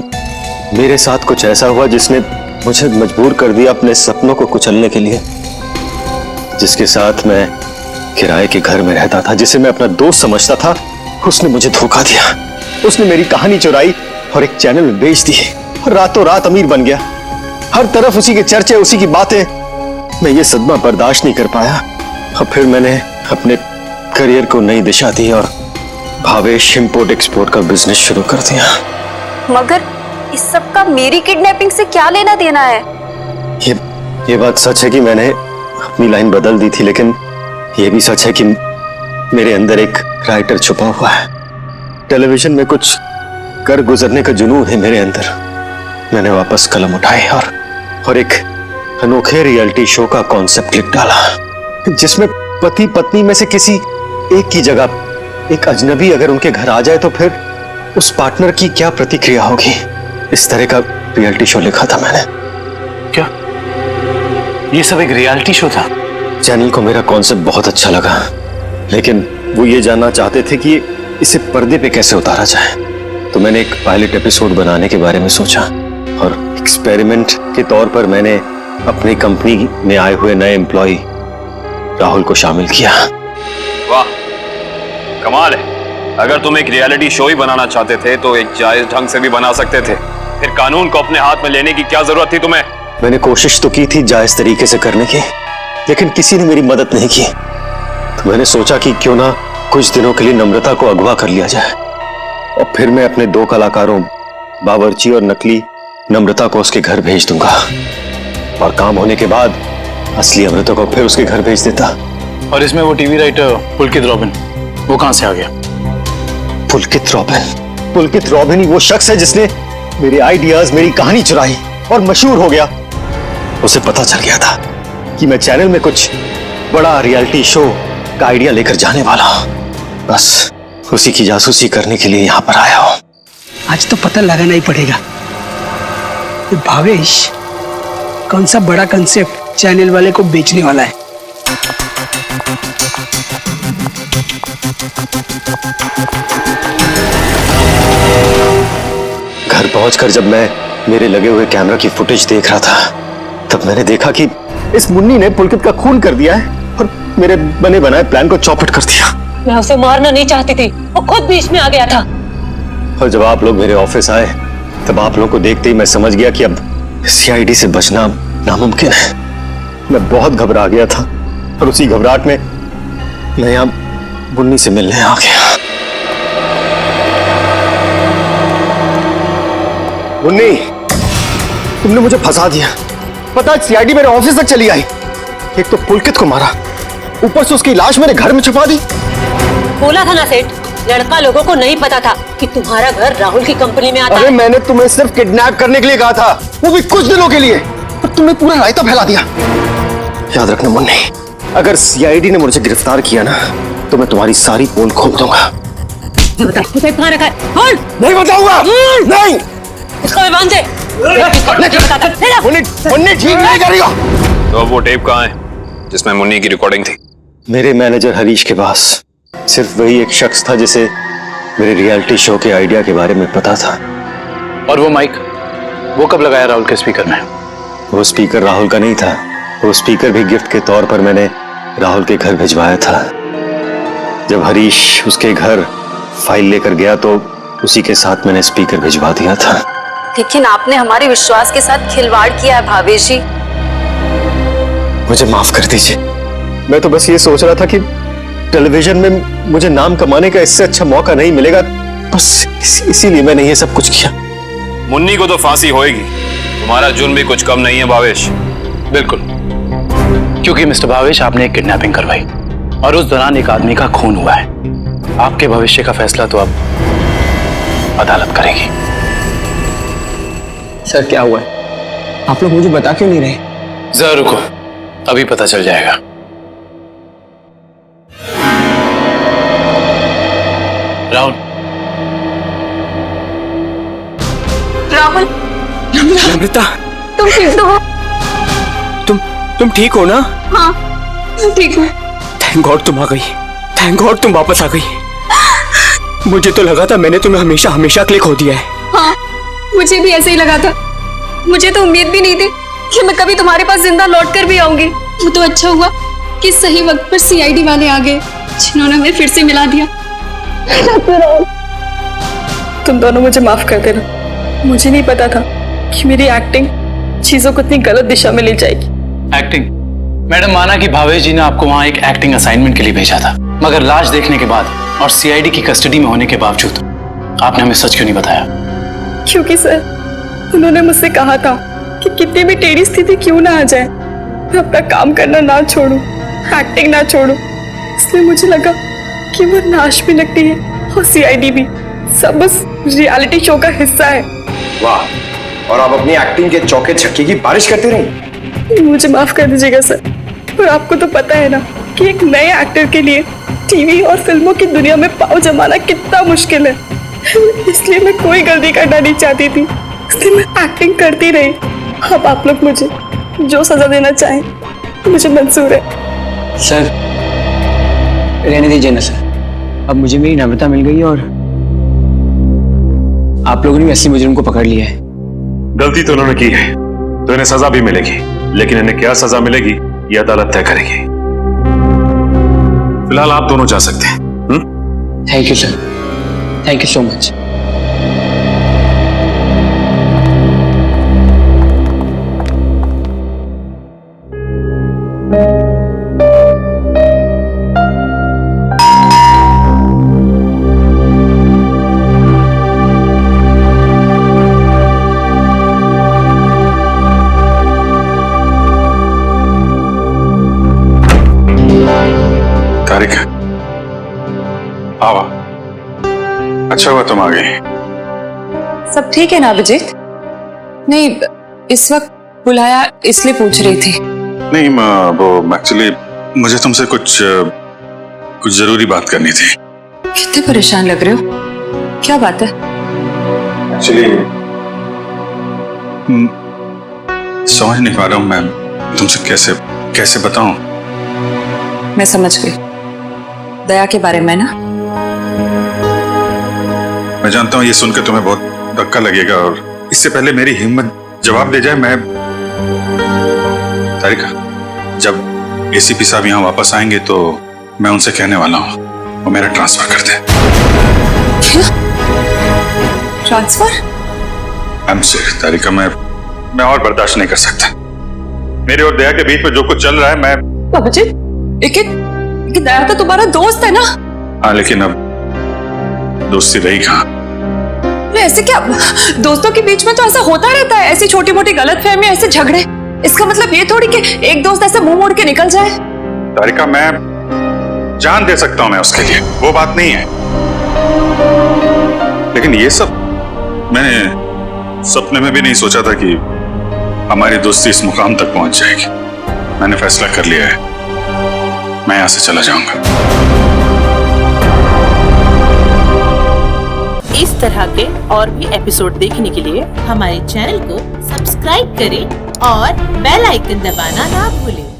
मेरे साथ कुछ ऐसा हुआ जिसने मुझे मजबूर कर दिया अपने सपनों को कुचलने के लिए। जिसके साथ मैं किराए के घर में रहता था, जिसे मैं अपना दोस्त समझता था, उसने मुझे धोखा दिया। उसने मेरी कहानी चुराई और एक चैनल में बेच दी और रातों रात अमीर बन गया। हर तरफ उसी के चर्चे, उसी की बातें। मैं ये सदमा बर्दाश्त नहीं कर पाया और फिर मैंने अपने करियर को नई दिशा दी और भावेश इंपोर्ट एक्सपोर्ट का बिजनेस शुरू कर दिया। मगर इस सब का मेरी किडनैपिंग से क्या लेना देना है? ये बात सच है कि मैंने अपनी लाइन बदल दी थी, लेकिन ये भी सच है कि मेरे अंदर एक राइटर छुपा हुआ है। टेलीविजन में कुछ कर गुजरने का जुनून है मेरे अंदर। मैंने वापस कलम उठाई और एक अनोखे रियलिटी शो का कॉन्सेप्ट लिख डाला, जिसमें पति पत्नी में से किसी एक की जगह एक अजनबी अगर उनके घर आ जाए तो फिर उस पार्टनर की क्या प्रतिक्रिया होगी। इस तरह का रियलिटी शो लिखा था मैंने। क्या ये सब एक रियलिटी शो था? चैनल को मेरा कॉन्सेप्ट बहुत अच्छा लगा, लेकिन वो ये जानना चाहते थे कि इसे पर्दे पे कैसे उतारा जाए। तो मैंने एक पायलट एपिसोड बनाने के बारे में सोचा और एक्सपेरिमेंट के तौर पर मैंने अपनी कंपनी में आए हुए नए एम्प्लॉय राहुल को शामिल किया। वाह, कमाल है। अगर तुम एक रियलिटी शो ही बनाना चाहते थे तो एक जायज ढंग से भी बना सकते थे। फिर कानून को अपने हाथ में लेने की क्या जरूरत थी तुम्हें? मैंने कोशिश तो की थी जायज तरीके से करने की, लेकिन किसी ने मेरी मदद नहीं की। तो मैंने सोचा कि क्यों ना कुछ दिनों के लिए नम्रता को अगवा कर लिया जाए, और फिर मैं अपने 2 कलाकारों बावर्ची और नकली नम्रता को उसके घर भेज दूंगा, और काम होने के बाद असली अमृता को फिर उसके घर भेज देता। और इसमें वो टीवी राइटर पुलकित रॉबिन, वो कहां से आ गया? पुलकित रॉबिन ही वो शख्स है जिसने मेरे आइडियाज, मेरी कहानी चुराई और मशहूर हो गया। उसे पता चल गया था कि मैं चैनल में कुछ बड़ा रियलिटी शो का आइडिया लेकर जाने वाला हूं। बस उसी की जासूसी करने के लिए यहां पर आया हूं। आज तो पता लगाना ही पड़ेगा कि भावेश कौन सा बड़ा कंसेप्ट चैनल वाले को बेचने वाला है। घर पहुंचकर जब मैं मेरे लगे हुए कैमरा की फुटेज देख रहा था, तब मैंने देखा कि इस मुन्नी ने पुलकित का खून कर दिया है और मेरे बने बनाए प्लान को चौपट कर दिया। मैं उसे मारना नहीं चाहती थी, वो खुद बीच में आ गया था। और जब आप लोग मेरे ऑफिस आए, तब आप लोगों को देखते ही मैं समझ गया कि अब सीआईडी से बचना नामुमकिन है। मैं बहुत घबरा गया था, और उसी घबराहट में मैं यहाँ मुन्नी से मिलने आ गया। मुन्नी, तुमने मुझे फंसा दिया। पता है सीआईडी मेरे ऑफिस तक चली आई। एक तो पुलकित को मारा, ऊपर से उसकी लाश मेरे घर में छुपा दी। बोला था ना सेठ, लड़का लोगों को नहीं पता था कि तुम्हारा घर राहुल की कंपनी में आता है। अरे मैंने तुम्हें सिर्फ किडनैप करने के लिए कहा था, वो भी कुछ दिनों के लिए, और तुमने पूरा रायता फैला दिया। याद रखना मुन्नी, अगर सीआईडी ने मुझे गिरफ्तार किया ना, तो मैं तुम्हारी सारी पोल खोल दूंगा। कहाँ रखा है? नहीं बताऊंगा। नहीं, इसको भी बांध दे। मुन्नी ठीक नहीं कर रही हो। तो अब वो टेप कहाँ है जिसमें मुन्नी की रिकॉर्डिंग थी? मेरे मैनेजर हरीश के पास। सिर्फ वही एक शख्स था जिसे मेरे रियलिटी शो के आइडिया के बारे में पता था। और वो माइक, वो कब लगाया राहुल के स्पीकर में? वो स्पीकर राहुल का नहीं था। वो स्पीकर भी गिफ्ट के तौर पर मैंने राहुल के घर भिजवाया था। जब हरीश उसके घर फाइल लेकर गया तो उसी के साथ मैंने स्पीकर भिजवा दिया था। लेकिन आपने हमारे विश्वास के साथ खिलवाड़ किया है भावेश जी। मुझे माफ कर दीजिए। मैं तो बस ये सोच रहा था कि टेलीविजन में मुझे नाम कमाने का इससे अच्छा मौका नहीं मिलेगा, बस इसीलिए मैंने ये सब कुछ किया। मुन्नी को तो फांसी होएगी, तुम्हारा जुर्म भी कुछ कम नहीं है भावेश। बिल्कुल, क्योंकि मिस्टर भावेश आपने एक किडनैपिंग करवाई और उस दौरान एक आदमी का खून हुआ है। आपके भविष्य का फैसला तो अब अदालत करेगी। सर क्या हुआ है? आप लोग मुझे बता क्यों नहीं रहे? जरा रुको, अभी पता चल जाएगा। राहुल, राहुल, नम्रता, तुम ठीक हो? तुम ठीक हो ना? हाँ, ठीक हूँ। थैंक गॉड तुम आ गई। थैंक गॉड तुम वापस आ गई। मुझे तो लगा था मैंने तुम्हें हमेशा हमेशा के लिए खो दिया है। हाँ, मुझे भी ऐसे ही लगा था। मुझे तो उम्मीद भी नहीं थी कि मैं कभी तुम्हारे पास जिंदा लौट कर भी आऊंगी। वो तो अच्छा हुआ कि सही वक्त पर सीआईडी वाले आ गए, जिन्होंने हमें फिर से मिला दिया। तुम दोनों मुझे माफ कर देना। मुझे नहीं पता था कि मेरी एक्टिंग चीजों को इतनी गलत दिशा में ले जाएगी। एक्टिंग? मैडम, माना कि भावेश जी ने आपको वहां एक एक्टिंग असाइनमेंट के लिए भेजा था, मगर लाश देखने के बाद और सीआईडी की कस्टडी में होने के बावजूद आपने हमें सच क्यों नहीं बताया? क्योंकि सर उन्होंने मुझसे कहा था कि कितनी भी टेढ़ी स्थिति क्यों ना आ जाए, मैं अपना काम करना ना छोड़ूं, एक्टिंग ना छोड़ूं। इसलिए मुझे लगा कि वो नाश भी लगती है और सीआईडी भी सब बस रियलिटी शो का हिस्सा है। वाह, और आप अपनी एक्टिंग के चौके छक्के की बारिश करते रही। मुझे माफ कर दीजिएगा सर, पर आपको तो पता है ना कि एक नए एक्टर के लिए टीवी और फिल्मों की दुनिया में पाँव जमाना कितना मुश्किल है। इसलिए मैं कोई गलती करना नहीं चाहती थी, इसलिए मैं एक्टिंग करती रही। अब आप लोग मुझे जो सजा देना चाहें मुझे मंजूर है। सर रहने दीजिए ना सर, अब मुझे मेरी नम्रता मिल गई और आप लोगों ने भी असली मुजरिम को पकड़ लिया है। गलती तो उन्होंने की है तो इन्हें सजा भी मिलेगी, लेकिन इन्हें क्या सजा मिलेगी ये अदालत तय करेगी। फिलहाल आप दोनों जा सकते हैं। Thank you sir, thank you so much. Tarika, आवा, अच्छा हुआ तुम आ गई। सब ठीक है ना अभिजीत? नहीं, इस वक्त बुलाया इसलिए पूछ रही थी। नहीं वो एक्चुअली मुझे तुमसे कुछ जरूरी बात करनी थी। कितने परेशान लग रहे हो, क्या बात है? एक्चुअली समझ नहीं पा रहा हूँ मैं तुमसे कैसे बताऊं। मैं समझ गई, दया के बारे में ना? मैं जानता हूँ ये सुनकर तुम्हें बहुत धक्का लगेगा और इससे पहले मेरी हिम्मत जवाब दे जाए, मैं तारिका जब एसीपी साहब यहाँ वापस आएंगे तो मैं उनसे कहने वाला हूँ वो मेरा ट्रांसफर कर दे। क्या? ट्रांसफर? आई एम सॉरी तारिका, मैं और बर्दाश्त नहीं कर सकता। मेरे और दया के बीच में जो कुछ चल रहा है मैं अभिजीत, लेकिन दया तो तुम्हारा दोस्त है ना? हाँ, लेकिन अब दोस्ती रही कहाँ? ऐसे क्या, दोस्तों के बीच में तो ऐसा होता रहता है, ऐसी छोटी मोटी गलतफहमी, ऐसे झगड़े। इसका मतलब ये थोड़ी कि एक दोस्त ऐसे मुंह मोड़ के निकल जाए। तारिका मैं जान दे सकता हूं मैं उसके लिए, वो बात नहीं है, लेकिन ये सब मैंने सपने में भी नहीं सोचा था कि हमारी दोस्ती इस मुकाम तक पहुंच जाएगी। मैंने फैसला कर लिया है, मैं यहां से चला जाऊंगा। इस तरह के और भी एपिसोड देखने के लिए हमारे चैनल को सब्सक्राइब करें और बेल आइकन दबाना ना भूलें।